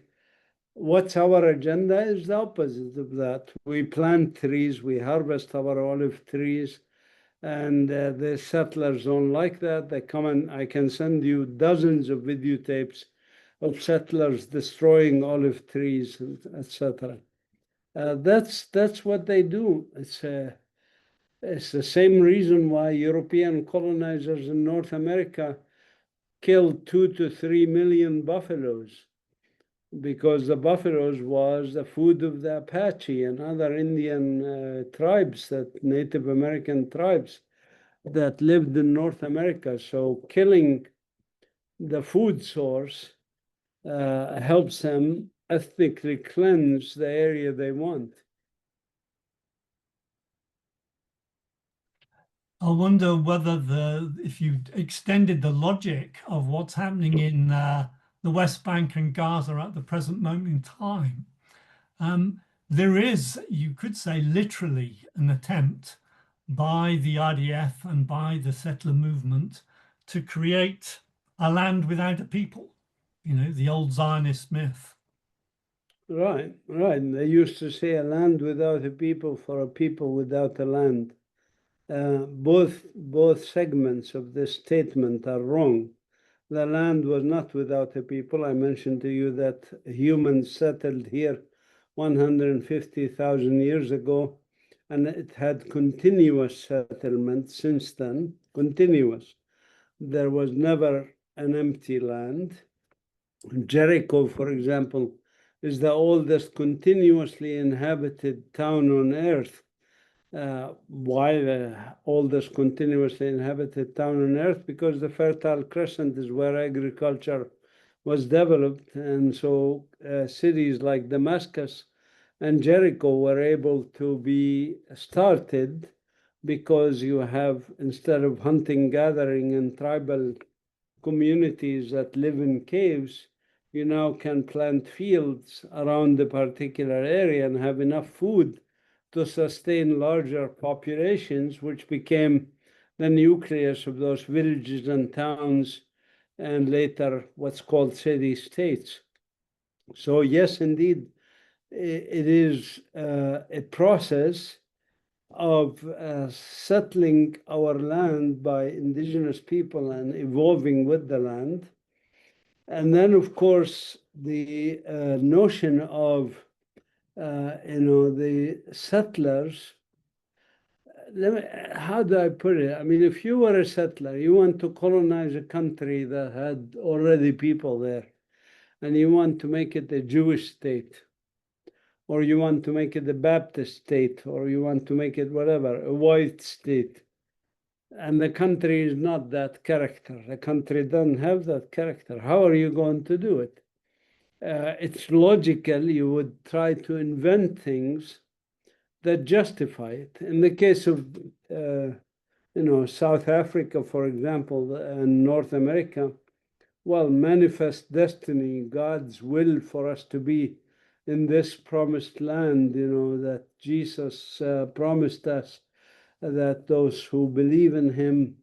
What's our agenda is the opposite of that. We plant trees, we harvest our olive trees, and the settlers don't like that. They come and I can send you dozens of videotapes of settlers destroying olive trees, etc. That's what they do. It's the same reason why European colonizers in North America killed 2 to 3 million buffaloes, because the buffaloes was the food of the Apache and other Indian tribes, that Native American tribes that lived in North America. So killing the food source helps them ethnically cleanse the area they want. I wonder whether if you extended the logic of what's happening in the West Bank and Gaza at the present moment in time, there is, you could say, literally an attempt by the IDF and by the settler movement to create a land without a people, the old Zionist myth. Right, right. They used to say a land without a people for a people without a land. Both segments of this statement are wrong. The land was not without a people. I mentioned to you that humans settled here 150,000 years ago, and it had continuous settlement since then, continuous. There was never an empty land. Jericho, for example, is the oldest continuously inhabited town on earth. Why the oldest continuously inhabited town on earth? Because the Fertile Crescent is where agriculture was developed. And so cities like Damascus and Jericho were able to be started because you have, instead of hunting, gathering, and tribal communities that live in caves, you now can plant fields around the particular area and have enough food to sustain larger populations, which became the nucleus of those villages and towns, and later what's called city-states. So yes, indeed, it is a process of settling our land by indigenous people and evolving with the land. And then, of course, the notion of the settlers. How do I put it? I mean, if you were a settler, you want to colonize a country that had already people there, and you want to make it a Jewish state, or you want to make it a Baptist state, or you want to make it whatever, a white state. And the country is not that character. The country doesn't have that character. How are you going to do it? It's logical. You would try to invent things that justify it. In the case of South Africa, for example, and North America, well, manifest destiny, God's will for us to be in this promised land, that Jesus promised us, that those who believe in him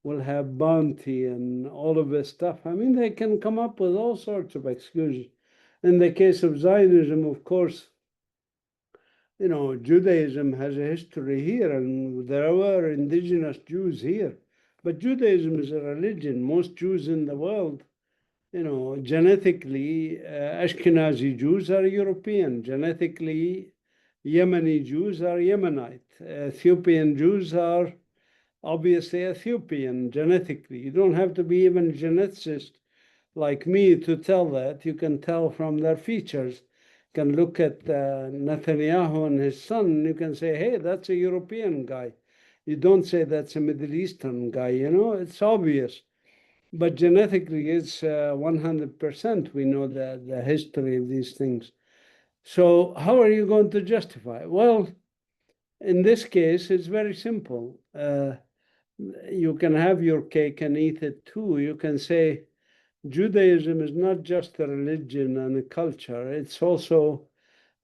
will have bounty and all of this stuff. I mean, they can come up with all sorts of excuses. In the case of Zionism, of course, Judaism has a history here, and there were indigenous Jews here. But Judaism is a religion. Most Jews in the world, genetically, Ashkenazi Jews are European. Genetically, Yemeni Jews are Yemenite. Ethiopian Jews are obviously Ethiopian genetically. You don't have to be even a geneticist like me to tell that. You can tell from their features. You can look at Netanyahu and his son, and you can say, hey, that's a European guy. You don't say that's a Middle Eastern guy, it's obvious. But genetically, it's 100%. We know the history of these things. So how are you going to justify it? Well, in this case, it's very simple. You can have your cake and eat it too. You can say Judaism is not just a religion and a culture. It's also,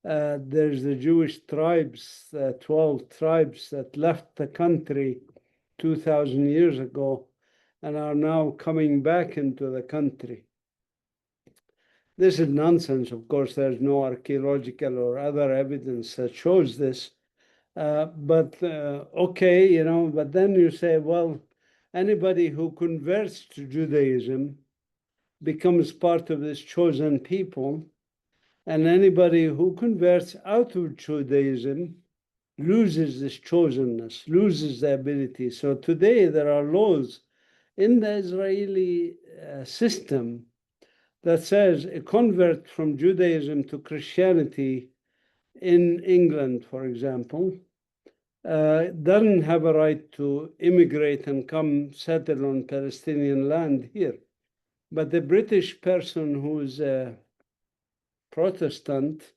there's the Jewish tribes, 12 tribes that left the country 2,000 years ago and are now coming back into the country. This is nonsense. Of course, there's no archaeological or other evidence that shows this. Okay, but then you say, well, anybody who converts to Judaism becomes part of this chosen people, and anybody who converts out of Judaism loses this chosenness, loses the ability. So today there are laws in the Israeli system that says a convert from Judaism to Christianity in England, for example, doesn't have a right to immigrate and come settle on Palestinian land here. But the British person who's a Protestant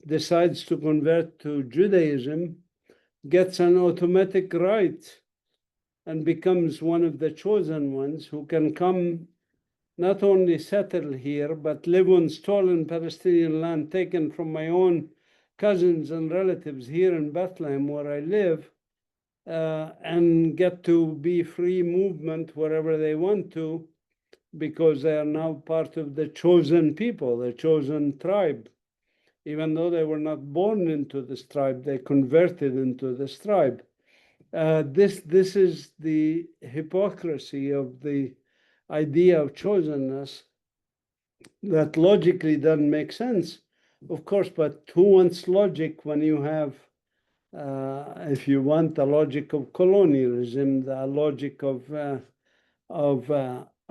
decides to convert to Judaism, gets an automatic right and becomes one of the chosen ones who can come not only settle here, but live on stolen Palestinian land taken from my own cousins and relatives here in Bethlehem, where I live, and get to be free movement wherever they want to, because they are now part of the chosen people, the chosen tribe. Even though they were not born into this tribe, they converted into this tribe. This is the hypocrisy of the idea of chosenness that logically doesn't make sense, of course, but who wants logic when you have, if you want, the logic of colonialism, the logic of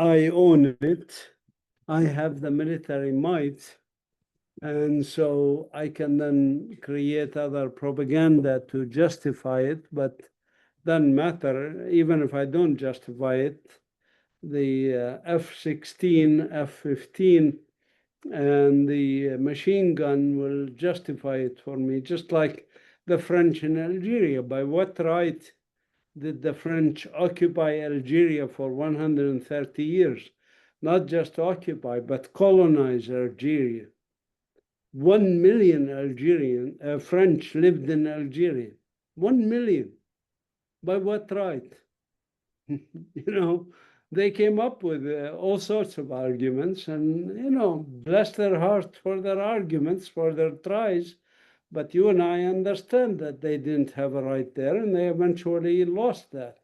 I own it, I have the military might, and so I can then create other propaganda to justify it, but doesn't matter, even if I don't justify it. The F-16, F-15, and the machine gun will justify it for me, just like the French in Algeria. By what right did the French occupy Algeria for 130 years? Not just occupy, but colonize Algeria. 1 million French lived in Algeria. 1 million. By what right? They came up with all sorts of arguments, and, bless their heart for their arguments, for their tries. But you and I understand that they didn't have a right there, and they eventually lost that.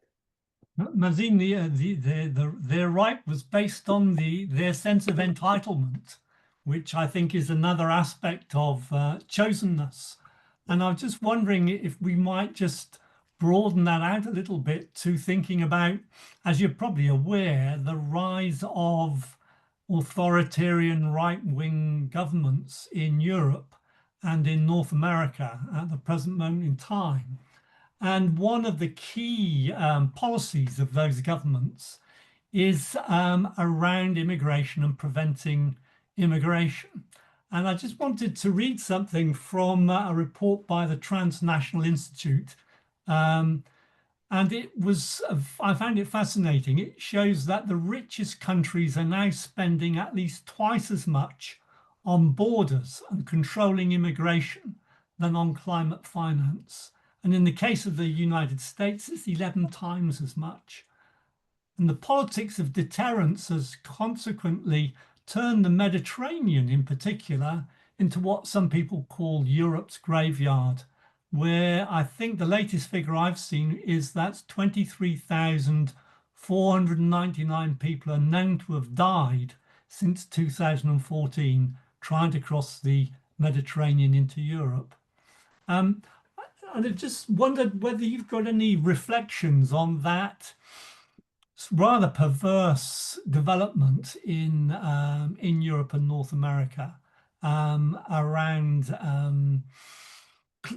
Mazin, their right was based on their sense of entitlement, which I think is another aspect of chosenness. And I was just wondering if we might just broaden that out a little bit to thinking about, as you're probably aware, the rise of authoritarian right-wing governments in Europe and in North America at the present moment in time. And one of the key policies of those governments is around immigration and preventing immigration. And I just wanted to read something from a report by the Transnational Institute. And I found it fascinating. It shows that the richest countries are now spending at least twice as much on borders and controlling immigration than on climate finance. And in the case of the United States, it's 11 times as much. And the politics of deterrence has consequently turned the Mediterranean in particular into what some people call Europe's graveyard, where I think the latest figure I've seen is that 23,499 people are known to have died since 2014 trying to cross the Mediterranean into Europe. And I just wondered whether you've got any reflections on that rather perverse development in Europe and North America around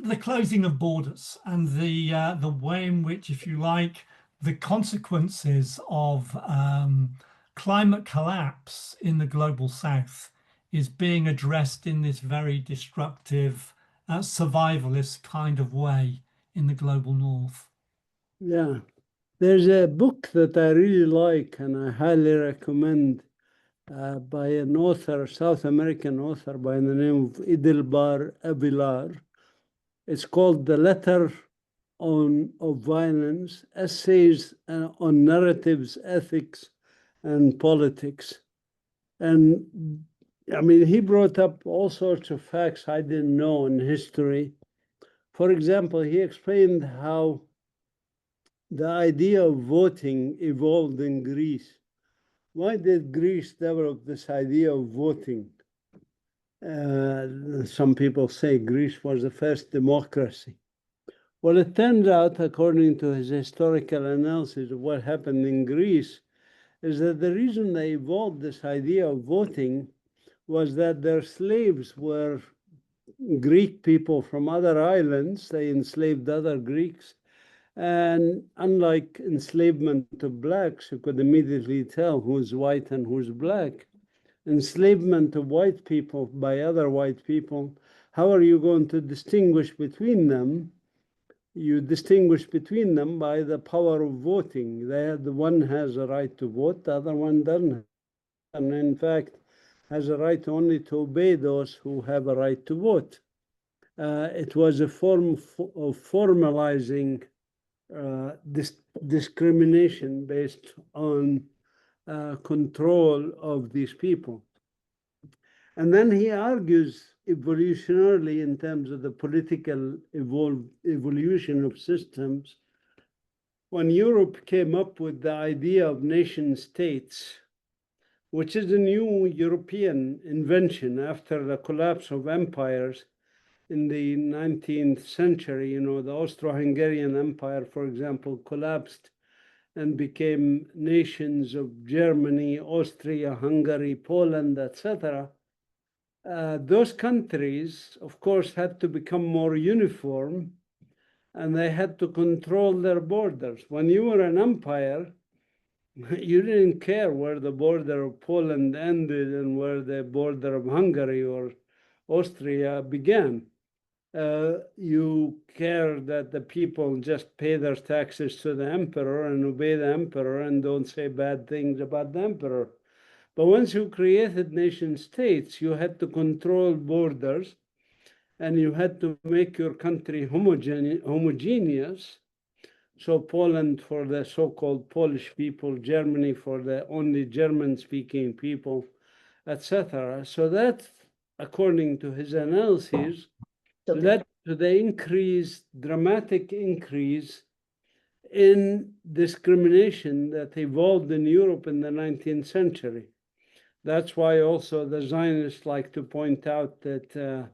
the closing of borders and the way in which, if you like, the consequences of climate collapse in the global south is being addressed in this very destructive, survivalist kind of way in the global north. Yeah. There's a book that I really like and I highly recommend by an author, South American author by the name of Idilbar Avilar. It's called The Letter of Violence, Essays on Narratives, Ethics, and Politics. And I mean, he brought up all sorts of facts I didn't know in history. For example, he explained how the idea of voting evolved in Greece. Why did Greece develop this idea of voting? Some people say Greece was the first democracy. Well, it turns out, according to his historical analysis of what happened in Greece, is that the reason they evolved this idea of voting was that their slaves were Greek people from other islands. They enslaved other Greeks, And unlike enslavement of blacks, you could immediately tell who's white and who's black. Enslavement of white people by other white people, how are you going to distinguish between them? You distinguish between them by the power of voting. The one has a right to vote, the other one doesn't. And in fact, has a right only to obey those who have a right to vote. It was a form of formalizing discrimination based on control of these people. And then he argues evolutionarily in terms of the political evolution of systems. When Europe came up with the idea of nation states, which is a new European invention after the collapse of empires in the 19th century, the Austro-Hungarian Empire, for example, collapsed and became nations of Germany, Austria, Hungary, Poland, etc. Those countries, of course, had to become more uniform, and they had to control their borders. When you were an empire, you didn't care where the border of Poland ended and where the border of Hungary or Austria began. You care that the people just pay their taxes to the emperor and obey the emperor and don't say bad things about the emperor. But once you created nation states, you had to control borders and you had to make your country homogeneous. So Poland for the so-called Polish people, Germany for the only German-speaking people, etc. So that, according to his analysis, led to the dramatic increase in discrimination that evolved in Europe in the 19th century. That's why also the Zionists like to point out that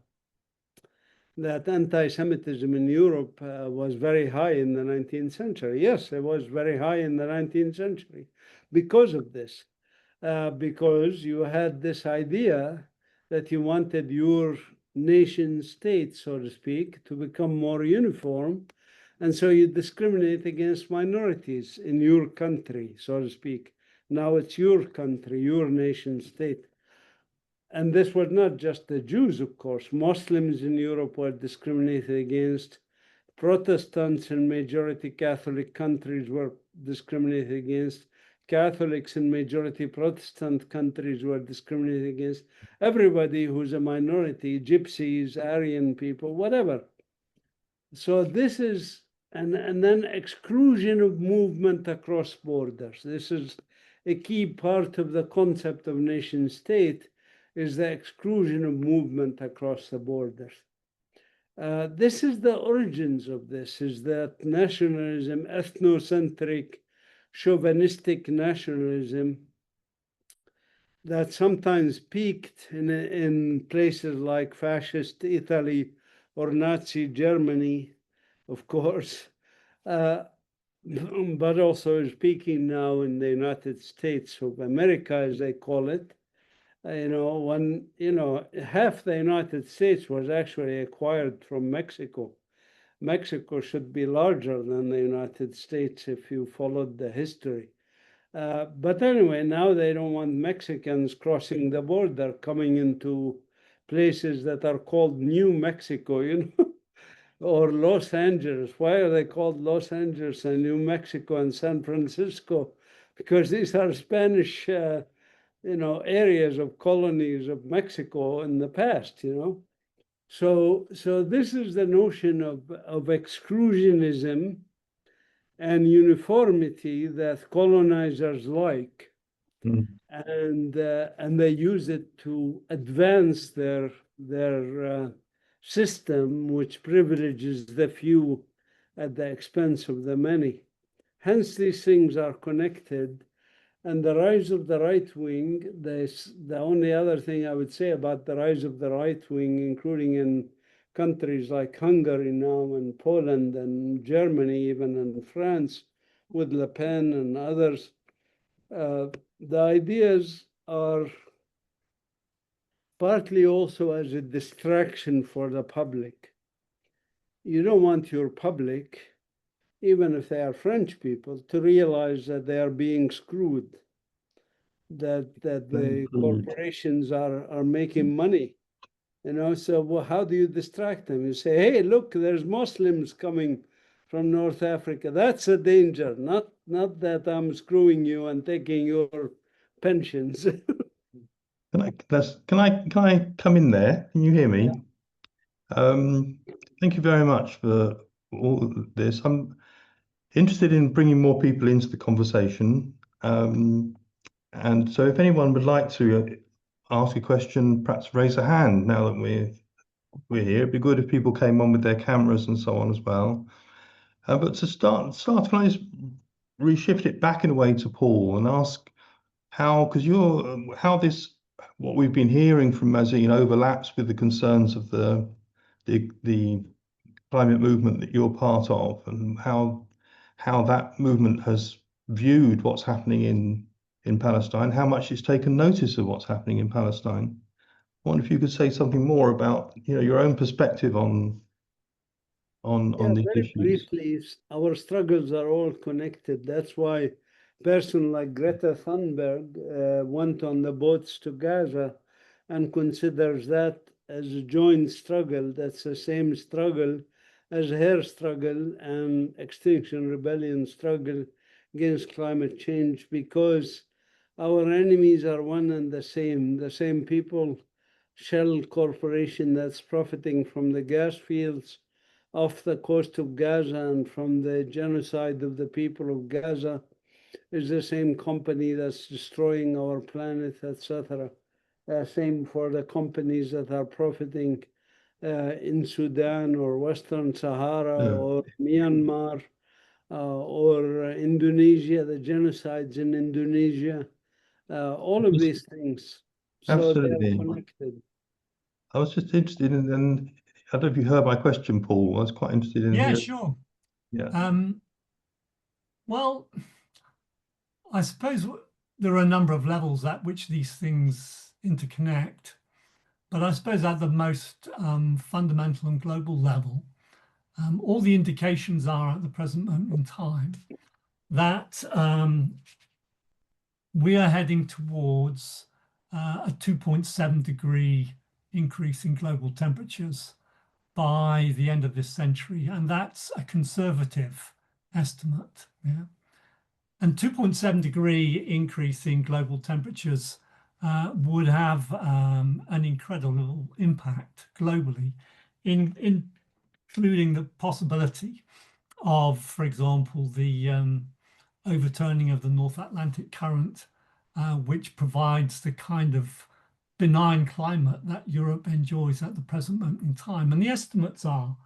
that anti-Semitism in Europe was very high in the 19th century. Yes, it was very high in the 19th century because of this, because you had this idea that you wanted your nation state, so to speak, to become more uniform. And so you discriminate against minorities in your country, so to speak. Now it's your country, your nation state. And this was not just the Jews, of course. Muslims in Europe were discriminated against. Protestants in majority Catholic countries were discriminated against. Catholics in majority Protestant countries were discriminated against. Everybody who's a minority, gypsies, Aryan people, whatever. So this is, and then exclusion of movement across borders. This is a key part of the concept of nation state, is the exclusion of movement across the borders. This is the origins of this, is that nationalism, ethnocentric, chauvinistic nationalism that sometimes peaked in places like fascist Italy or Nazi Germany, of course, but also is peaking now in the United States of America, as they call it. When, half the United States was actually acquired from Mexico. Mexico should be larger than the United States if you followed the history. But anyway, now they don't want Mexicans crossing the border, coming into places that are called New Mexico, or Los Angeles. Why are they called Los Angeles and New Mexico and San Francisco? Because these are Spanish areas of colonies of Mexico in the past, So this is the notion of exclusionism and uniformity that colonizers like. Mm. And they use it to advance their system, which privileges the few at the expense of the many. Hence, these things are connected. And the rise of the right wing, the only other thing I would say about the rise of the right wing, including in countries like Hungary now and Poland and Germany, even and France, with Le Pen and others, the ideas are partly also as a distraction for the public. You don't want your public, even if they are French people, to realize that they are being screwed, that the corporations are making money. So well, how do you distract them? You say, hey, look, there's Muslims coming from North Africa. That's a danger, not that I'm screwing you and taking your pensions. Can I come in there? Can you hear me? Thank you very much for all this. I'm interested in bringing more people into the conversation. And so if anyone would like to ask a question, perhaps raise a hand now that we're here. It'd be good if people came on with their cameras and so on as well. But to start, can I just reshift it back in a way to Paul and ask how, because what we've been hearing from Mazin overlaps with the concerns of the climate movement that you're part of, and how that movement has viewed what's happening in Palestine, how much it's taken notice of what's happening in Palestine. I wonder if you could say something more about your own perspective on these Very issues. briefly, our struggles are all connected. That's why a person like Greta Thunberg went on the boats to Gaza and considers that as a joint struggle. That's the same struggle as her struggle and Extinction Rebellion struggle against climate change, because our enemies are one and the same people. Shell Corporation that's profiting from the gas fields off the coast of Gaza and from the genocide of the people of Gaza is the same company that's destroying our planet, etc. Same for the companies that are profiting in Sudan or Western Sahara or Myanmar or Indonesia, the genocides in Indonesia, all of these things. So they're Absolutely. connected. I was just interested in, and I don't know if you heard my question, Paul. I was quite interested in Yeah, hearing. sure. Yeah. Well, I suppose there are a number of levels at which these things interconnect, but I suppose at the most fundamental and global level, all the indications are at the present moment in time that we are heading towards a 2.7 degree increase in global temperatures by the end of this century, and that's a conservative estimate. Yeah. And 2.7 degree increase in global temperatures would have an incredible impact globally, including the possibility of, for example, the overturning of the North Atlantic current, which provides the kind of benign climate that Europe enjoys at the present moment in time. And the estimates are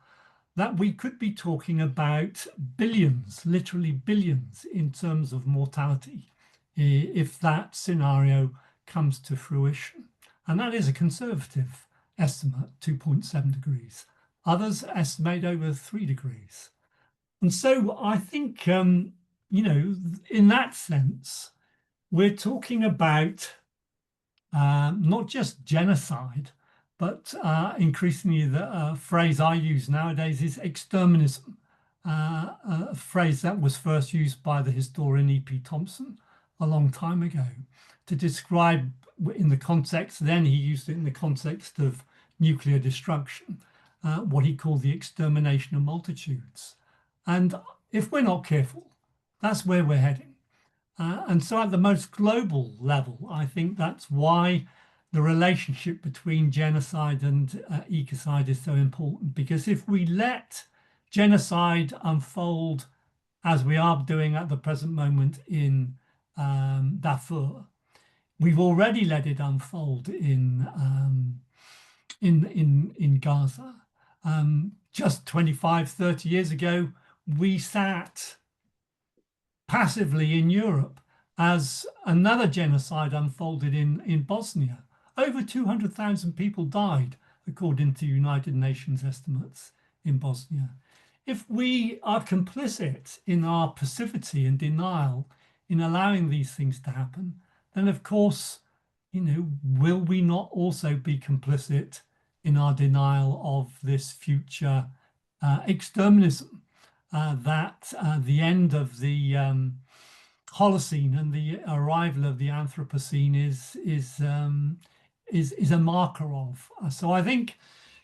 that we could be talking about billions, literally billions, in terms of mortality if that scenario comes to fruition. And that is a conservative estimate, 2.7 degrees. Others estimate over 3 degrees. And so I think, in that sense, we're talking about not just genocide, but increasingly the phrase I use nowadays is exterminism, a phrase that was first used by the historian E.P. Thompson a long time ago to describe, in the context, then he used it in the context of nuclear destruction, what he called the extermination of multitudes. And if we're not careful, that's where we're heading. And so at the most global level, I think that's why the relationship between genocide and ecocide is so important. Because if we let genocide unfold as we are doing at the present moment in Darfur, we've already let it unfold in Gaza. Just 25, 30 years ago, we sat passively in Europe as another genocide unfolded in Bosnia. Over 200,000 people died, according to United Nations estimates in Bosnia. If we are complicit in our passivity and denial in allowing these things to happen, then of course, will we not also be complicit in our denial of this future exterminism? that the end of the Holocene and the arrival of the Anthropocene is a marker of. So I think,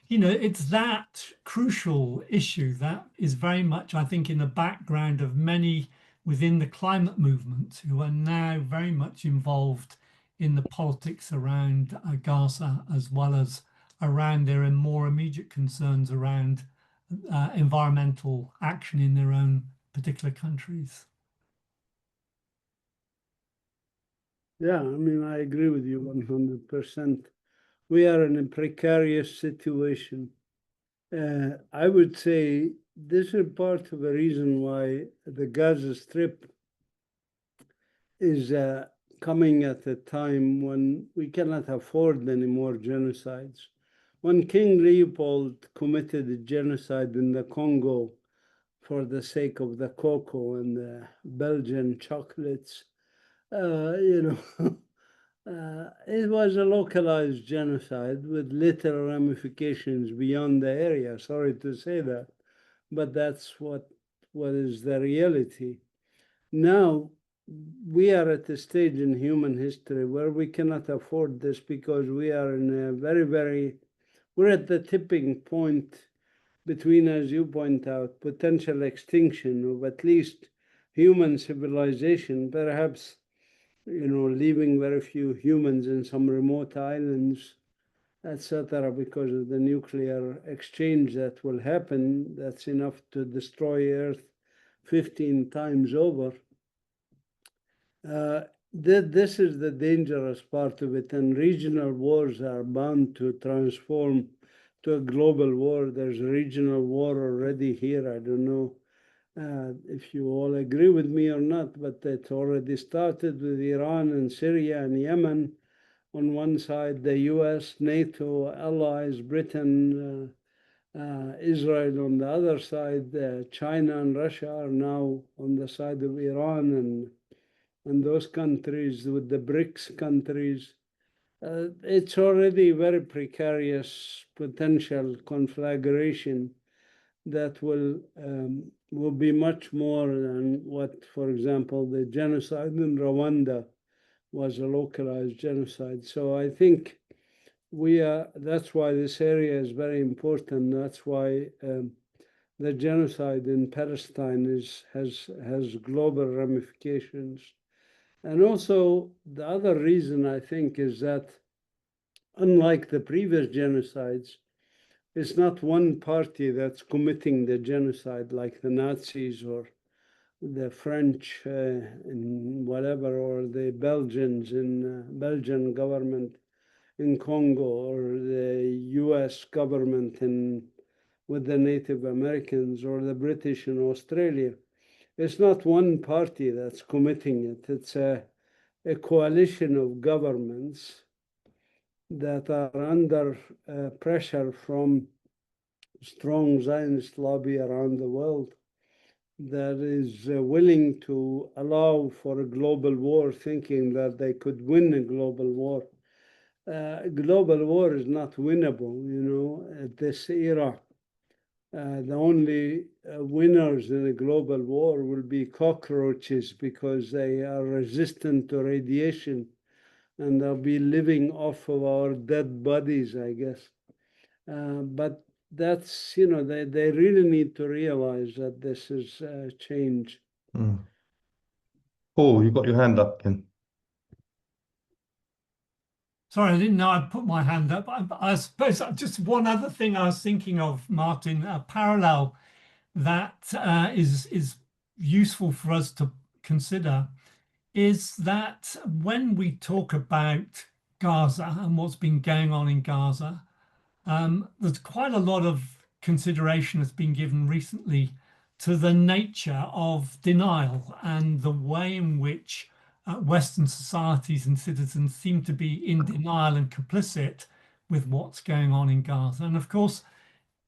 you know, it's that crucial issue that is very much, I think, in the background of many within the climate movement who are now very much involved in the politics around Gaza, as well as around their more immediate concerns around environmental action in their own particular countries. Yeah, I mean, I agree with you 100%. We are in a precarious situation. I would say this is part of the reason why the Gaza Strip is coming at a time when we cannot afford any more genocides. When King Leopold committed a genocide in the Congo for the sake of the cocoa and the Belgian chocolates, you know, it was a localized genocide with little ramifications beyond the area. Sorry to say that, but that's what is the reality. Now, we are at a stage in human history where we cannot afford this because we are in a we're at the tipping point between, as you point out, potential extinction of at least human civilization, perhaps, you know, leaving very few humans in some remote islands, etc., because of the nuclear exchange that will happen. That's enough to destroy Earth 15 times over. This is the dangerous part of it, and regional wars are bound to transform to a global war. There's a regional war already here. I don't know if you all agree with me or not, but it's already started with Iran and Syria and Yemen on one side, the US, NATO, allies, Britain, Israel on the other side. China and Russia are now on the side of Iran and those countries with the BRICS countries. It's already very precarious potential conflagration that will be much more than what, for example, the genocide in Rwanda was a localized genocide. So I think that's why this area is very important. That's why the genocide in Palestine has global ramifications. And also, the other reason I think is that, unlike the previous genocides, it's not one party that's committing the genocide like the Nazis or the French in whatever, or the Belgians in Belgian government in Congo, or the US government with the Native Americans, or the British in Australia. It's not one party that's committing it. It's a coalition of governments that are under pressure from strong Zionist lobby around the world that is willing to allow for a global war, thinking that they could win a global war. Global war is not winnable, you know, at this era. The only winners in a global war will be cockroaches because they are resistant to radiation and they'll be living off of our dead bodies, I guess. But that's, you know, they really need to realize that this is change. Mm. Paul, you've got your hand up again. Sorry, I didn't know I'd put my hand up. I suppose just one other thing I was thinking of, Martin, a parallel that is useful for us to consider is that when we talk about Gaza and what's been going on in Gaza, there's quite a lot of consideration that's been given recently to the nature of denial and the way in which Western societies and citizens seem to be in denial and complicit with what's going on in Gaza. And of course,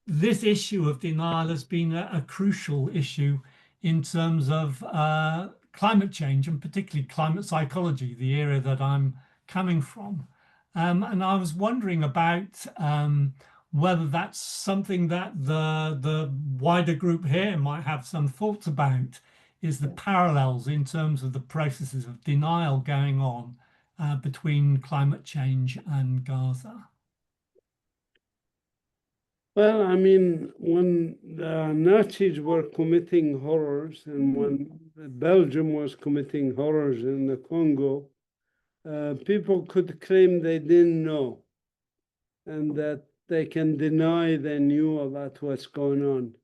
this issue of denial has been a crucial issue in terms of climate change and particularly climate psychology, the area that I'm coming from. And I was wondering about whether that's something that the wider group here might have some thoughts about, is the parallels in terms of the processes of denial going on between climate change and Gaza. Well, I mean, when the Nazis were committing horrors and when Belgium was committing horrors in the Congo, people could claim they didn't know and that they can deny they knew about what's going on.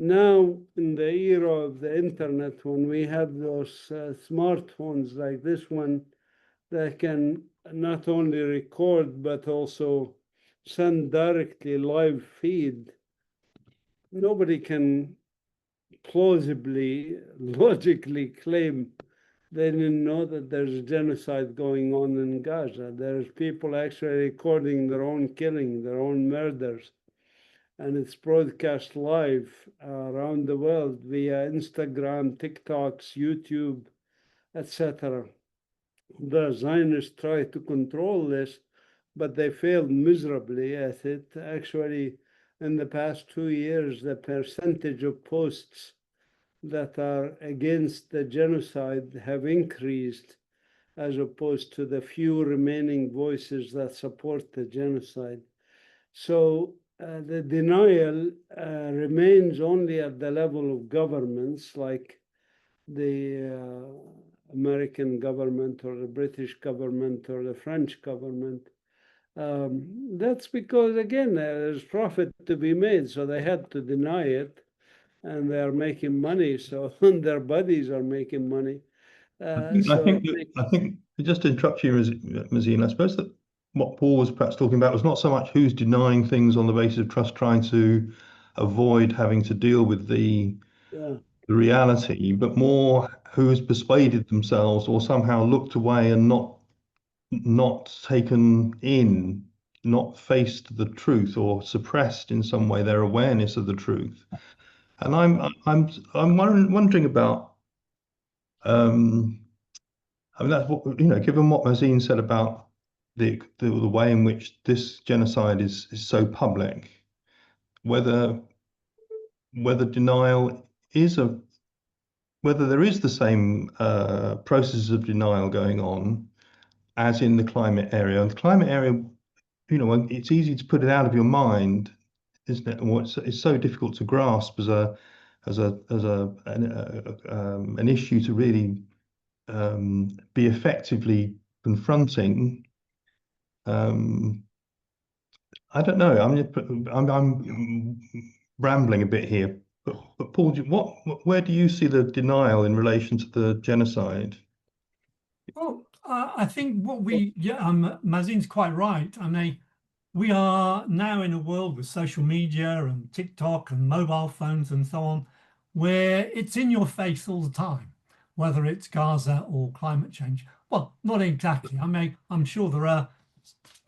Now, in the era of the internet, when we have those smartphones like this one that can not only record but also send directly live feed, nobody can plausibly, logically claim they didn't know that there's genocide going on in Gaza. There's people actually recording their own killing, their own murders, and it's broadcast live around the world via Instagram, TikToks, YouTube, etc. The Zionists try to control this, but they failed miserably at it. Actually, in the past 2 years, the percentage of posts that are against the genocide have increased as opposed to the few remaining voices that support the genocide. So the denial remains only at the level of governments like the American government or the British government or the French government. That's because, again, there's profit to be made, so they had to deny it, and they are making money, so their buddies are making money. I think just to interrupt you, Mazin, I suppose that what Paul was perhaps talking about was not so much who's denying things on the basis of trust, trying to avoid having to deal with yeah, the reality, but more who's persuaded themselves or somehow looked away and not taken in, not faced the truth or suppressed in some way their awareness of the truth. And I'm wondering about I mean that's what given what Mazin said about the way in which this genocide is so public, whether denial is a whether there is the same processes of denial going on as in the climate area. And the climate area, it's easy to put it out of your mind, isn't it? And it's so difficult to grasp as an issue to really be effectively confronting. I don't know. I'm rambling a bit here, but Paul, where do you see the denial in relation to the genocide? Well, I think Mazin's quite right. I mean, we are now in a world with social media and TikTok and mobile phones and so on, where it's in your face all the time, whether it's Gaza or climate change. Well, not exactly. I mean, I'm sure there are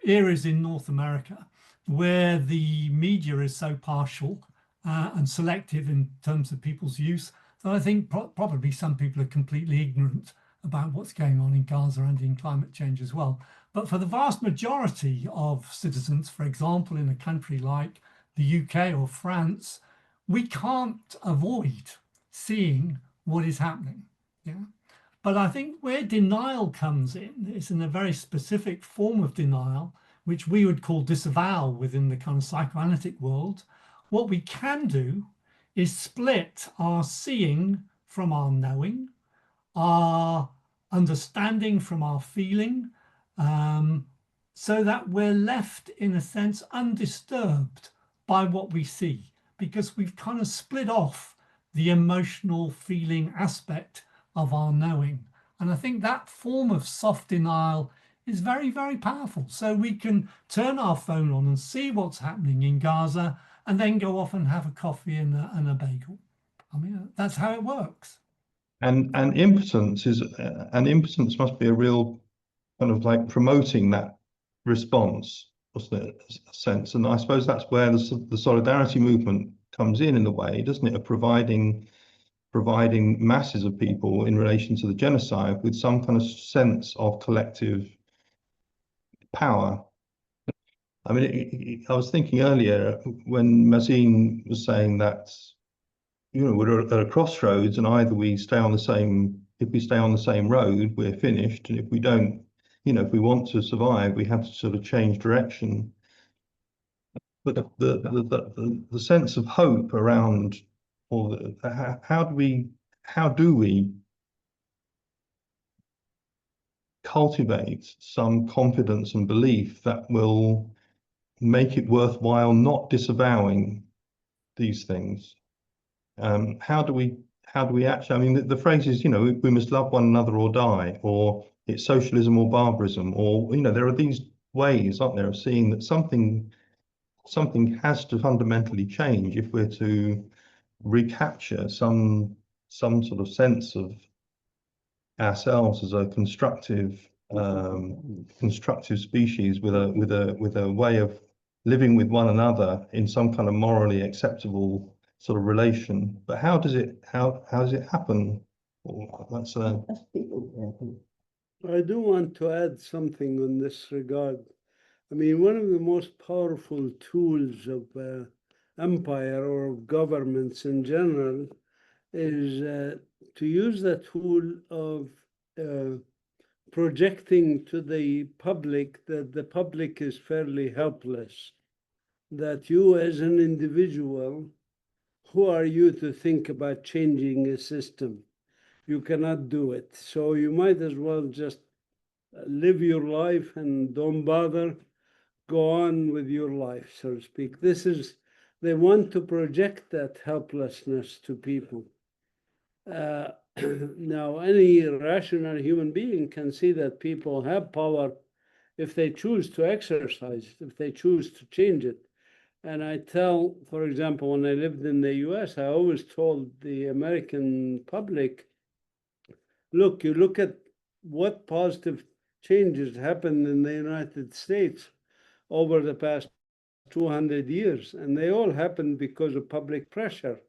areas in North America where the media is so partial and selective in terms of people's use that I think probably some people are completely ignorant about what's going on in Gaza and in climate change as well. But for the vast majority of citizens, for example, in a country like the UK or France, we can't avoid seeing what is happening. Yeah. But I think where denial comes in is in a very specific form of denial, which we would call disavowal within the kind of psychoanalytic world. What we can do is split our seeing from our knowing, our understanding from our feeling, so that we're left, in a sense, undisturbed by what we see, because we've kind of split off the emotional feeling aspect of our knowing. And I think that form of soft denial is very, very powerful. So we can turn our phone on and see what's happening in Gaza and then go off and have a coffee and a bagel. I mean, that's how it works. And impotence must be a real kind of like promoting that response, wasn't it? A sense, and I suppose that's where the solidarity movement comes in a way, doesn't it? Of providing masses of people in relation to the genocide with some kind of sense of collective power. I mean, I was thinking earlier when Mazin was saying that, we're at a crossroads, and either we stay on the same, if we stay on the same road, we're finished, and if we don't, if we want to survive, we have to sort of change direction. But the sense of hope around, or how do we cultivate some confidence and belief that will make it worthwhile not disavowing these things? How do we actually, I mean, the phrase is, we must love one another or die, or it's socialism or barbarism, or, there are these ways, aren't there, of seeing that something has to fundamentally change if we're to recapture some sort of sense of ourselves as a constructive species with a way of living with one another in some kind of morally acceptable sort of relation. But how does it happen? That's I do want to add something on this regard. I mean, one of the most powerful tools of empire or of governments in general is to use the tool of projecting to the public that the public is fairly helpless, that you as an individual, who are you to think about changing a system? You cannot do it. So you might as well just live your life and don't bother, go on with your life, so to speak. They want to project that helplessness to people. Now, any rational human being can see that people have power if they choose to exercise it, if they choose to change it. And I tell, for example, when I lived in the US, I always told the American public, look, you look at what positive changes happened in the United States over the past 200 years, and they all happened because of public pressure,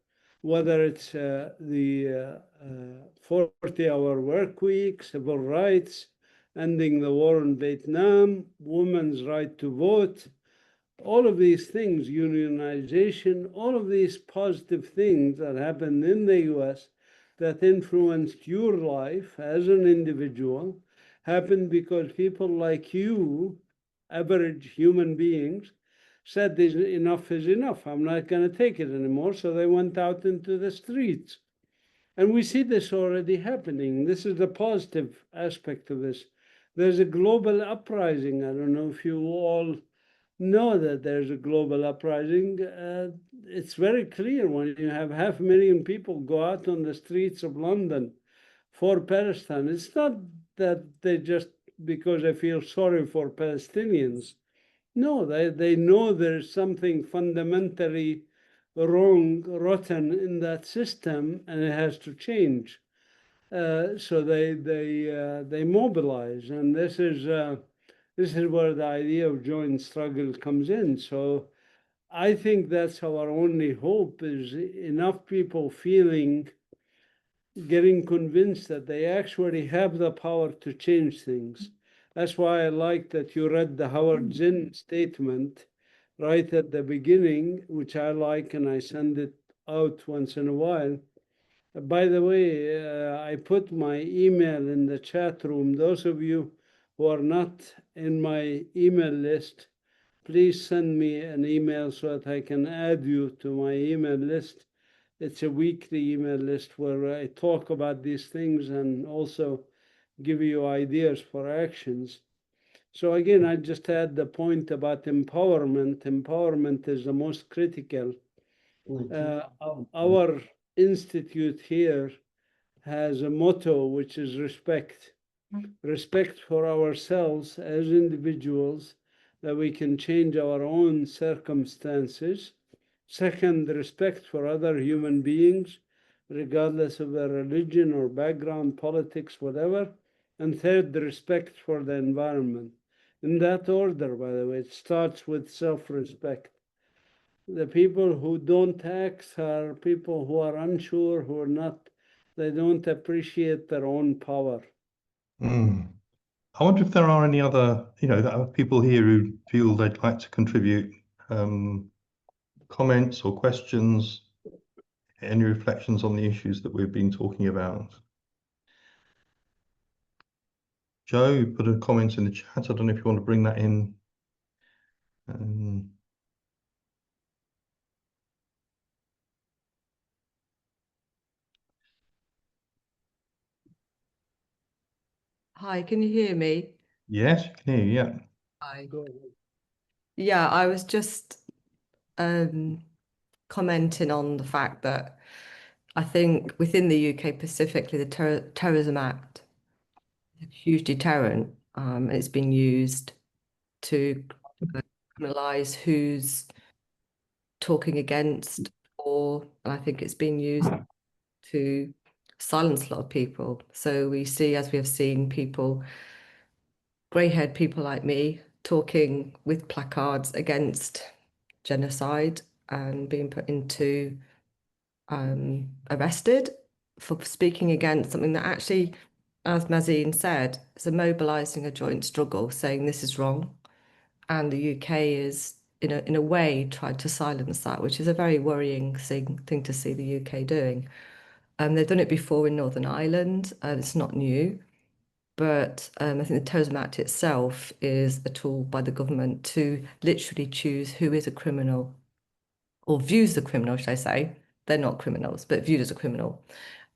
whether it's the 40-hour work week, civil rights, ending the war in Vietnam, women's right to vote, all of these things, unionization, all of these positive things that happened in the US that influenced your life as an individual happened because people like you, average human beings, said enough is enough. I'm not going to take it anymore. So they went out into the streets. And we see this already happening. This is the positive aspect of this. There's a global uprising. I don't know if you all know that there's a global uprising. It's very clear when you have 500,000 people go out on the streets of London for Palestine. It's not that they just because they feel sorry for Palestinians. No, they know there's something fundamentally wrong, rotten in that system, and it has to change. So they mobilize, and this is where the idea of joint struggle comes in. So I think that's our only hope is enough people getting convinced that they actually have the power to change things. That's why I like that you read the Howard Zinn statement right at the beginning, which I like, and I send it out once in a while. By the way, I put my email in the chat room. Those of you who are not in my email list, please send me an email so that I can add you to my email list. It's a weekly email list where I talk about these things and also give you ideas for actions. So again, I just add the point about empowerment. Empowerment is the most critical. Our institute here has a motto, which is respect. Respect for ourselves as individuals, that we can change our own circumstances. Second, respect for other human beings, regardless of their religion or background, politics, whatever. And third, the respect for the environment. In that order, by the way, it starts with self-respect. The people who don't act are people who are unsure, who are not, they don't appreciate their own power. Mm. I wonder if there are any other, people here who feel they'd like to contribute comments or questions, any reflections on the issues that we've been talking about. Joe, you put a comment in the chat. I don't know if you want to bring that in. Hi, can you hear me? Yes, you can hear you, yeah. Hi. Go ahead. Yeah, I was just commenting on the fact that I think within the UK, specifically, the Terrorism Act is a huge deterrent. And it's been used to criminalise who's talking against, and I think it's been used to silence a lot of people. So we see, as we have seen, people, grey-haired people like me, talking with placards against genocide and being put into arrested for speaking against something that actually, as Mazin said, is a mobilising a joint struggle, saying this is wrong. And the UK is, in a way, trying to silence that, which is a very worrying thing to see the UK doing. They've done it before in Northern Ireland, and it's not new. But I think the Terrorism Act itself is a tool by the government to literally choose who is a criminal, or views the criminal, should I say. They're not criminals, but viewed as a criminal,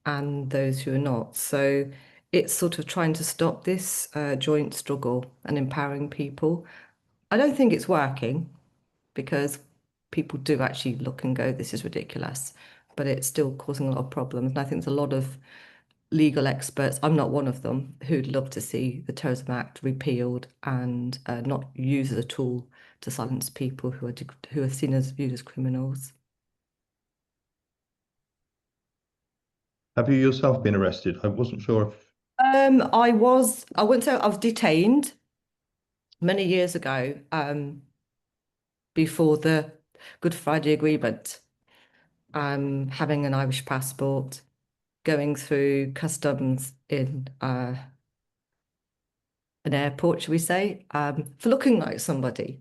and those who are not. So it's sort of trying to stop this joint struggle and empowering people. I don't think it's working because people do actually look and go, this is ridiculous, but it's still causing a lot of problems. And I think there's a lot of legal experts, I'm not one of them, who'd love to see the Terrorism Act repealed and not used as a tool to silence people who are seen as viewed as criminals. Have you yourself been arrested? I wasn't sure if... I wouldn't say I was detained many years ago, before the Good Friday Agreement, having an Irish passport, going through customs in an airport, shall we say, for looking like somebody.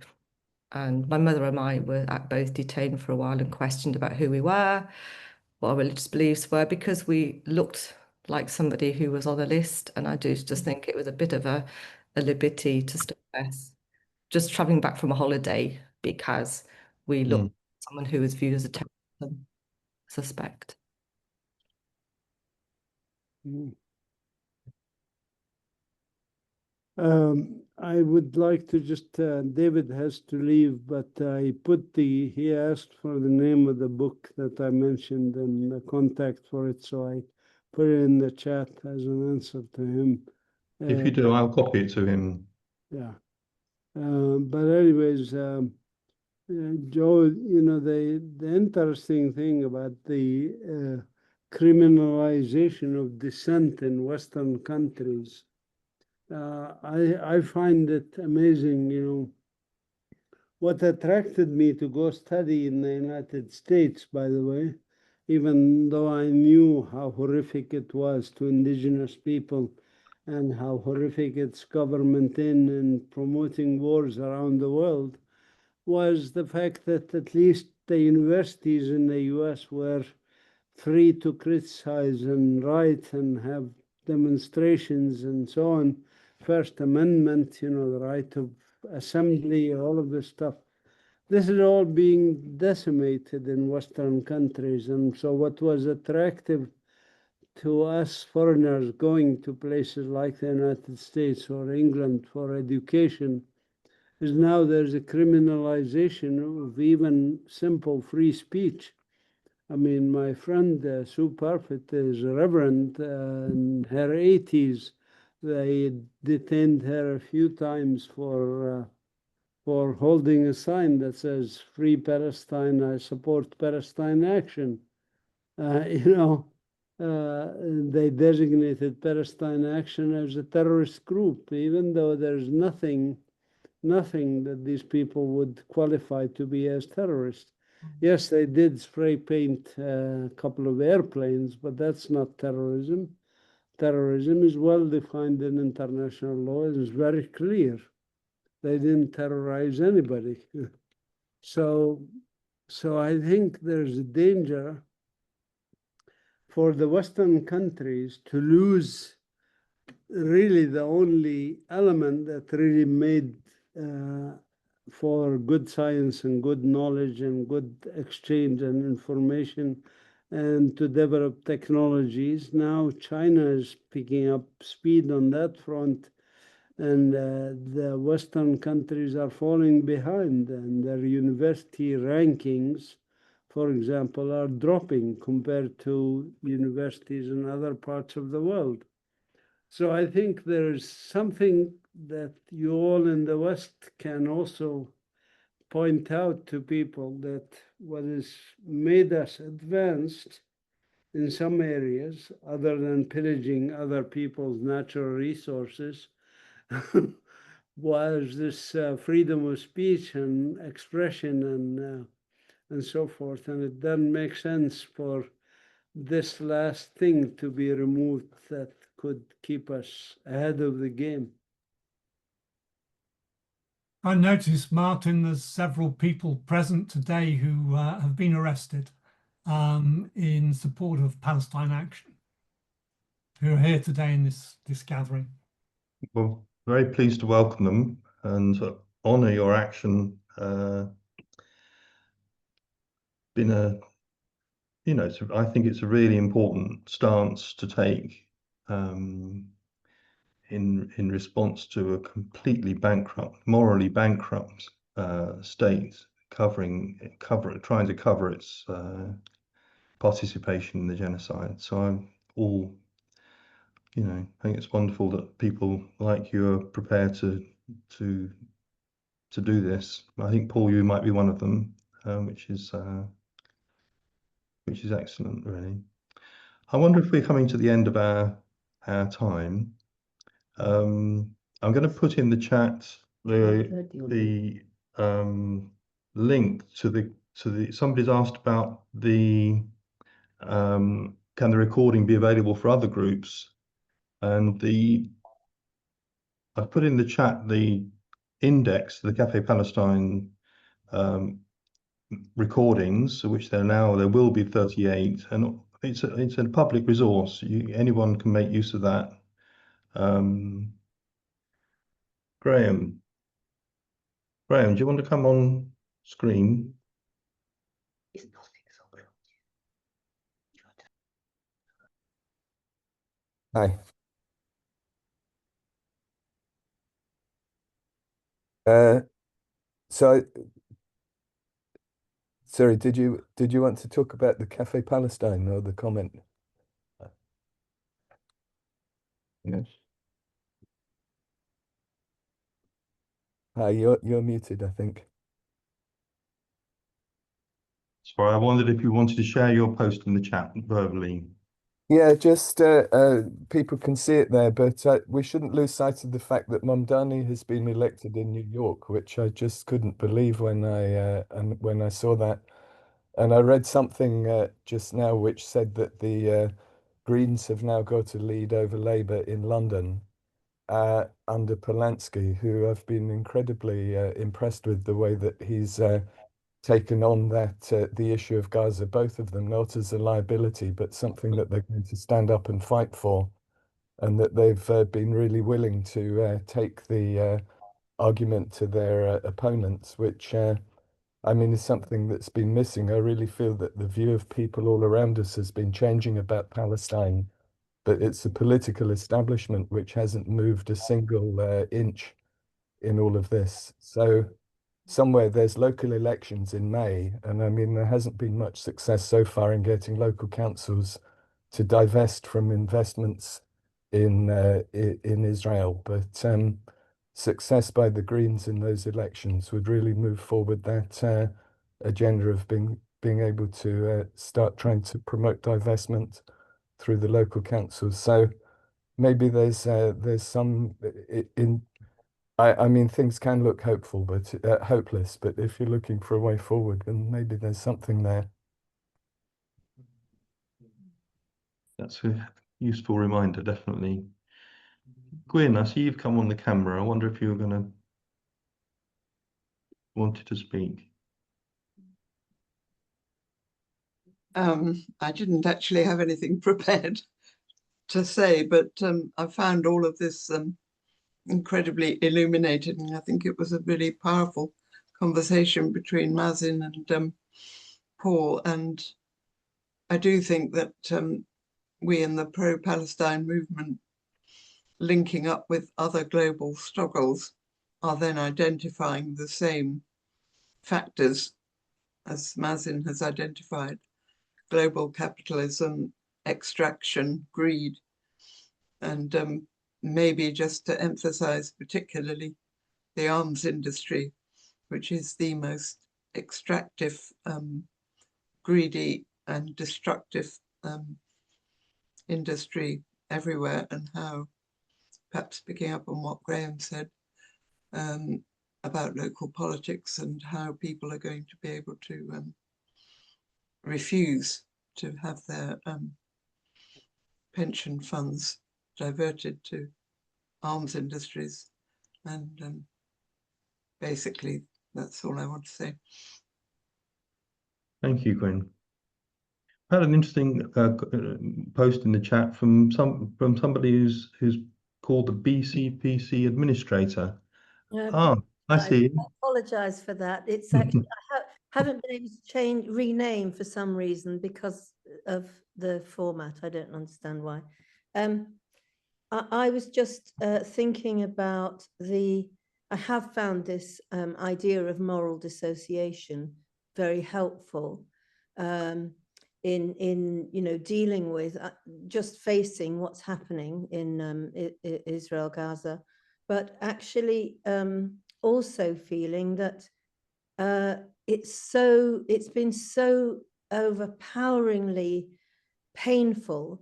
And my mother and I were both detained for a while and questioned about who we were, what our religious beliefs were, because we looked like somebody who was on a list. And I do just think it was a bit of a liberty to stop us just traveling back from a holiday because we looked at someone who was viewed as a terrorist suspect. I would like to just, David has to leave, but he asked for the name of the book that I mentioned and the contact for it, so I put it in the chat as an answer to him. If you do, I'll copy it to him. Yeah. But anyways, Joe, the interesting thing about the criminalization of dissent in Western countries, I find it amazing, what attracted me to go study in the United States, by the way, even though I knew how horrific it was to indigenous people and how horrific its government in promoting wars around the world, was the fact that at least the universities in the US were free to criticize and write and have demonstrations and so on. First Amendment, the right of assembly, all of this stuff. This is all being decimated in Western countries. And so what was attractive to us foreigners going to places like the United States or England for education is now there's a criminalization of even simple free speech. I mean, my friend Sue Parfit is a reverend in her 80s. They detained her a few times for holding a sign that says "Free Palestine, I support Palestine action." They designated Palestine Action as a terrorist group, even though there's nothing that these people would qualify to be as terrorists. Yes, they did spray paint a couple of airplanes, but that's not terrorism. terrorism is well defined in international law and is very clear. They didn't terrorize anybody. So I think there's a danger for the Western countries to lose really the only element that really made for good science and good knowledge and good exchange and information and to develop technologies. Now China is picking up speed on that front, and the Western countries are falling behind, and their university rankings, for example, are dropping compared to universities in other parts of the world. So I think there's something that you all in the West can also point out to people, that what has made us advanced in some areas, other than pillaging other people's natural resources, was this freedom of speech and expression and so forth. And it doesn't make sense for this last thing to be removed that could keep us ahead of the game. I noticed, Martin, there's several people present today who have been arrested in support of Palestine Action, who are here today in this gathering. Well, very pleased to welcome them and honour your action. Been a, I think it's a really important stance to take in response to a completely morally bankrupt state trying to cover its participation in the genocide. So I'm all, I think it's wonderful that people like you are prepared to do this. I think, Paul, you might be one of them, which is excellent, really. I wonder if we're coming to the end of our time. I'm going to put in the chat the link to the somebody's asked about the can the recording be available for other groups, and I've put in the chat the index, the Cafe Palestine recordings, which there will be 38, and it's a public resource. Anyone can make use of that. Graham, do you want to come on screen? Hi. So, sorry, did you want to talk about the Cafe Palestine or the comment? Yes. Hi, you're muted, I think. Sorry, I wondered if you wanted to share your post in the chat verbally. Yeah, just people can see it there, but we shouldn't lose sight of the fact that Mamdani has been elected in New York, which I just couldn't believe when I saw that. And I read something just now which said that the Greens have now got a lead over Labour in London under Polanski, who I've been incredibly impressed with the way that he's taken on the issue of Gaza, both of them, not as a liability, but something that they're going to stand up and fight for, and that they've been really willing to take the argument to their opponents, which I mean is something that's been missing. I really feel that the view of people all around us has been changing about Palestine, but it's a political establishment which hasn't moved a single inch in all of this. So somewhere there's local elections in May, and I mean, there hasn't been much success so far in getting local councils to divest from investments in Israel. But success by the Greens in those elections would really move forward that agenda of being able to start trying to promote divestment through the local councils. So maybe there's some in I mean, things can look hopeful, but hopeless. But if you're looking for a way forward, then maybe there's something there. That's useful reminder, definitely. Gwyn, I see you've come on the camera. I wonder if you were going to wanted to speak. I didn't actually have anything prepared to say, but I found all of this incredibly illuminating. And I think it was a really powerful conversation between Mazin and Paul. And I do think that we in the pro-Palestine movement, linking up with other global struggles, are then identifying the same factors as Mazin has identified: global capitalism, extraction, greed, and maybe just to emphasize particularly the arms industry, which is the most extractive, greedy and destructive industry everywhere, and how, perhaps picking up on what Graham said about local politics and how people are going to be able to refuse to have their pension funds diverted to arms industries. And basically, that's all I want to say. Thank you, Gwyn. I had an interesting post in the chat from somebody who's called the BCPC administrator. I see. I apologize for that. It's actually I haven't been able to rename for some reason because of the format. I don't understand why. I was just thinking about I have found this idea of moral dissociation very helpful in dealing with just facing what's happening in Israel, Gaza, but actually also feeling that it's been so overpoweringly painful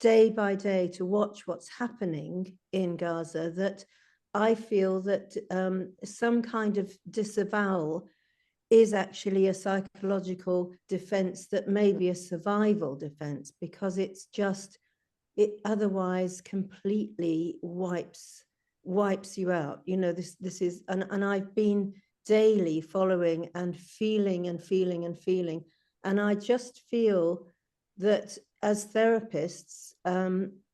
day by day to watch what's happening in Gaza, that I feel that some kind of disavowal is actually a psychological defense that may be a survival defense, because it otherwise completely wipes you out. This is, and I've been daily following and feeling, and I just feel that as therapists,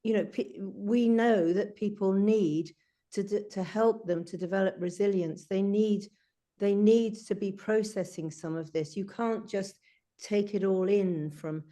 we know that people need to help them to develop resilience. They need to be processing some of this. You can't just take it all in from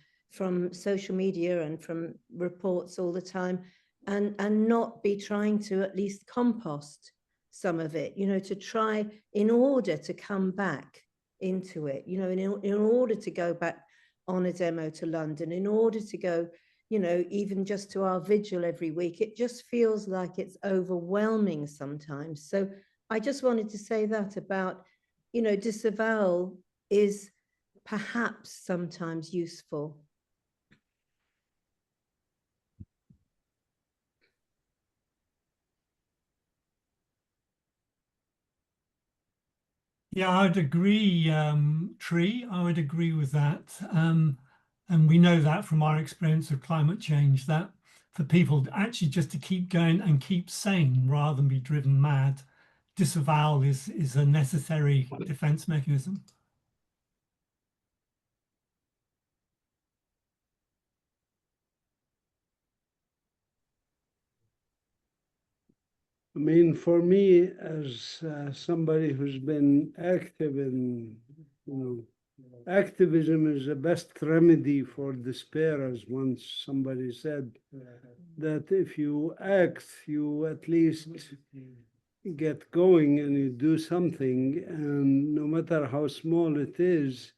social media and from reports all the time and not be trying to at least compost some of it, to try in order to come back into it, in order to go back on a demo to London, in order to go, even just to our vigil every week. It just feels like it's overwhelming sometimes. So I just wanted to say that about, disavowal is perhaps sometimes useful. Yeah, I'd agree, Tree. I would agree with that. And we know that from our experience of climate change, that for people actually just to keep going and keep sane rather than be driven mad, disavowal is a necessary defense mechanism. I mean, for me, as somebody who's been active in, activism is the best remedy for despair, as once somebody said, that if you act, you at least get going and you do something, and no matter how small it is,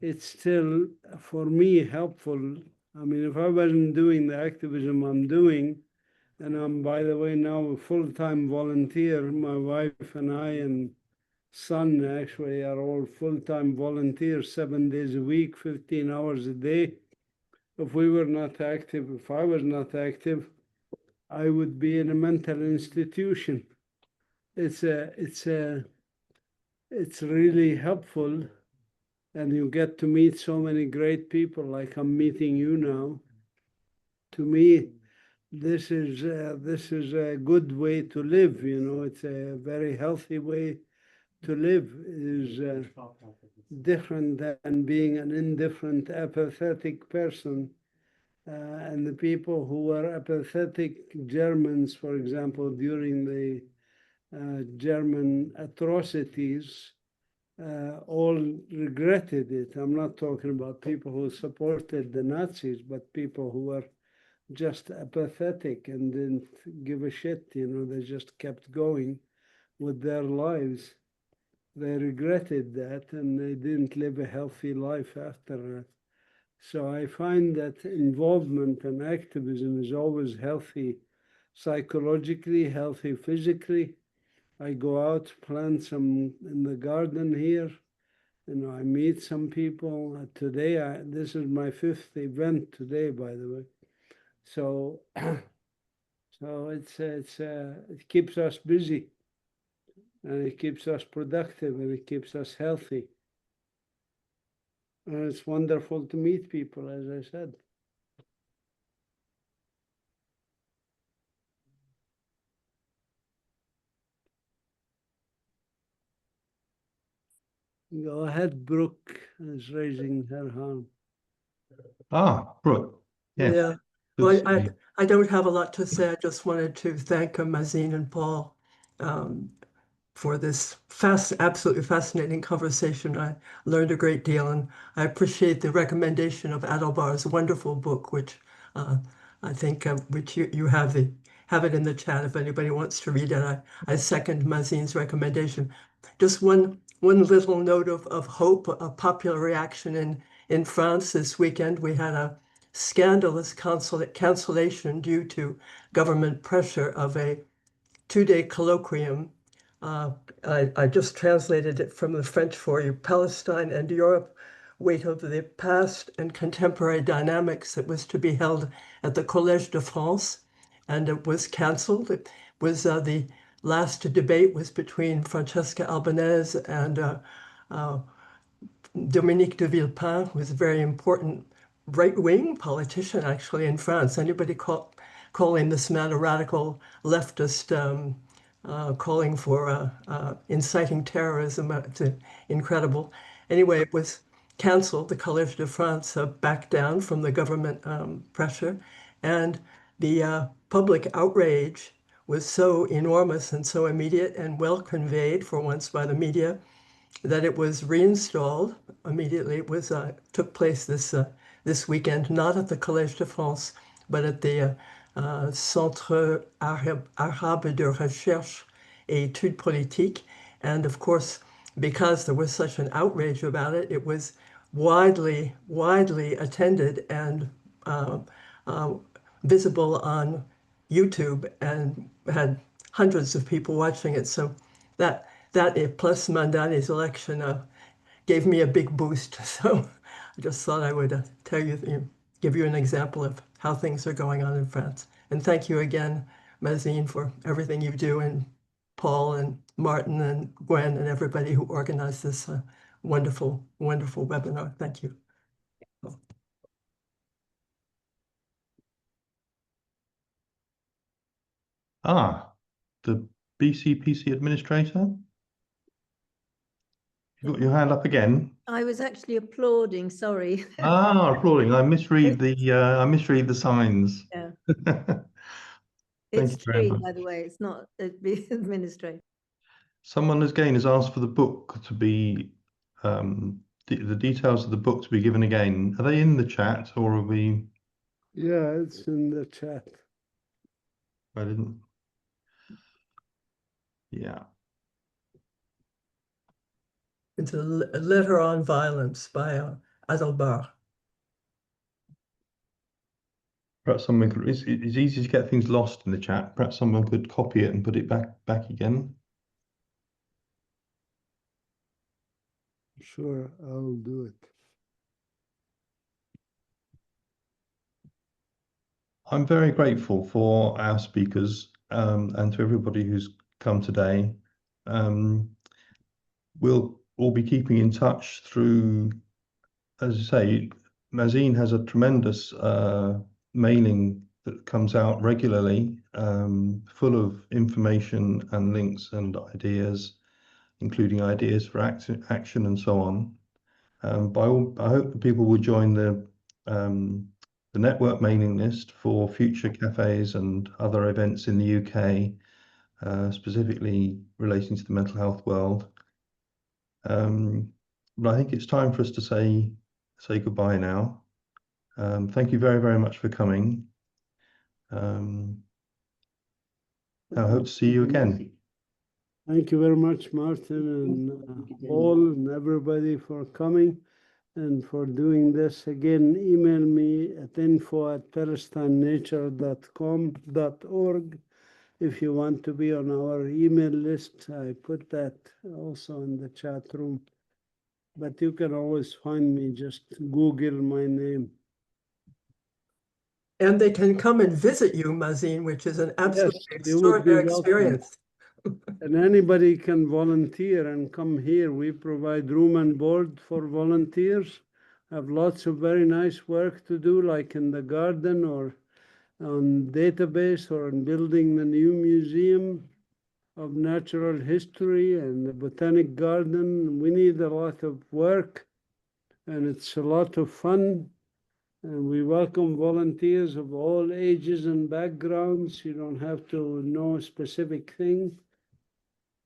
it's still, for me, helpful. I mean, if I wasn't doing the activism I'm doing, and I'm, by the way, now a full-time volunteer, my wife and I and son actually are all full-time volunteers, 7 days a week, 15 hours a day. If we were not active, if I was not active, I would be in a mental institution. It's really helpful, and you get to meet so many great people like I'm meeting you now. to me, this is a good way to live. You know, it's a very healthy way to live. Is different than being an indifferent, apathetic person. And the people who were apathetic Germans, for example, during the German atrocities, all regretted it. I'm not talking about people who supported the Nazis, but people who were just apathetic and didn't give a shit. You know, they just kept going with their lives. They regretted that, and they didn't live a healthy life after that. So I find that involvement and activism is always healthy psychologically, healthy physically. I go out, plant some in the garden here. You know, I meet some people. Today, this is my 5th event today, by the way. So, so it keeps us busy, and it keeps us productive, and it keeps us healthy. And it's wonderful to meet people, as I said. Go ahead, Brooke is raising her hand. Brooke. Yes. Yeah. Good Well, to see you. I don't have a lot to say. I just wanted to thank Mazin and Paul for this absolutely fascinating conversation. I learned a great deal, and I appreciate the recommendation of Adalbar's wonderful book, which I think which you have it in the chat if anybody wants to read it. I second Mazin's recommendation. Just one little note of hope, a popular reaction in France this weekend. We had a scandalous cancellation due to government pressure of a 2-day colloquium. I just translated it from the French for you. Palestine and Europe, weight of the past and contemporary dynamics, that was to be held at the Collège de France, and it was canceled. It was the last debate was between Francesca Albanese and Dominique de Villepin, who is a very important right-wing politician, actually, in France. Anybody calling this man a radical leftist, calling for inciting terrorism, it's incredible. Anyway, it was canceled. The Collège de France backed down from the government pressure, and the public outrage was so enormous and so immediate and well conveyed for once by the media that it was reinstalled immediately. It was took place this weekend, not at the Collège de France, but at the Centre Arabe de Recherche et Études Politiques. And of course, because there was such an outrage about it, it was widely attended and visible on YouTube, and had hundreds of people watching it. So that plus Mandani's election gave me a big boost. So I just thought I would tell you, give you an example of how things are going on in France. And thank you again, Mazin, for everything you do, and Paul and Martin and Gwen and everybody who organized this wonderful webinar. Thank you. The BCPC administrator. You got your hand up again. I was actually applauding, sorry. Applauding. I misread the signs. Yeah. Thank It's you very true, much. by the way, it's not the administrator. Someone has asked for the book to be the details of the book to be given again. Are they in the chat, or are we? Yeah, it's in the chat. I didn't. Yeah. It's a letter on violence by Adalbar. Perhaps someone could. It's easy to get things lost in the chat. Perhaps someone could copy it and put it back again. Sure, I'll do it. I'm very grateful for our speakers and to everybody who's come today. We'll all be keeping in touch through, as I say, Mazin has a tremendous mailing that comes out regularly, full of information and links and ideas, including ideas for action and so on. I hope that people will join the network mailing list for future cafes and other events in the UK, specifically relating to the mental health world. But I think it's time for us to say goodbye now. Thank you very, very much for coming. I hope to see you again. Thank you very much, Martin, and Paul, and everybody for coming and for doing this. Again, email me at info@palestinenature.com.org if you want to be on our email list. I put that also in the chat room. But you can always find me, just Google my name. And they can come and visit you, Mazin, which is an absolutely you would be extraordinary welcome. experience. And anybody can volunteer and come here. We provide room and board for volunteers. Have lots of very nice work to do, like in the garden or on database or in building the new museum of natural history and the botanic garden. We need a lot of work, and it's a lot of fun. And we welcome volunteers of all ages and backgrounds. You don't have to know a specific thing.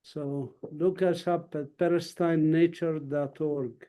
So look us up at palestinenature.org.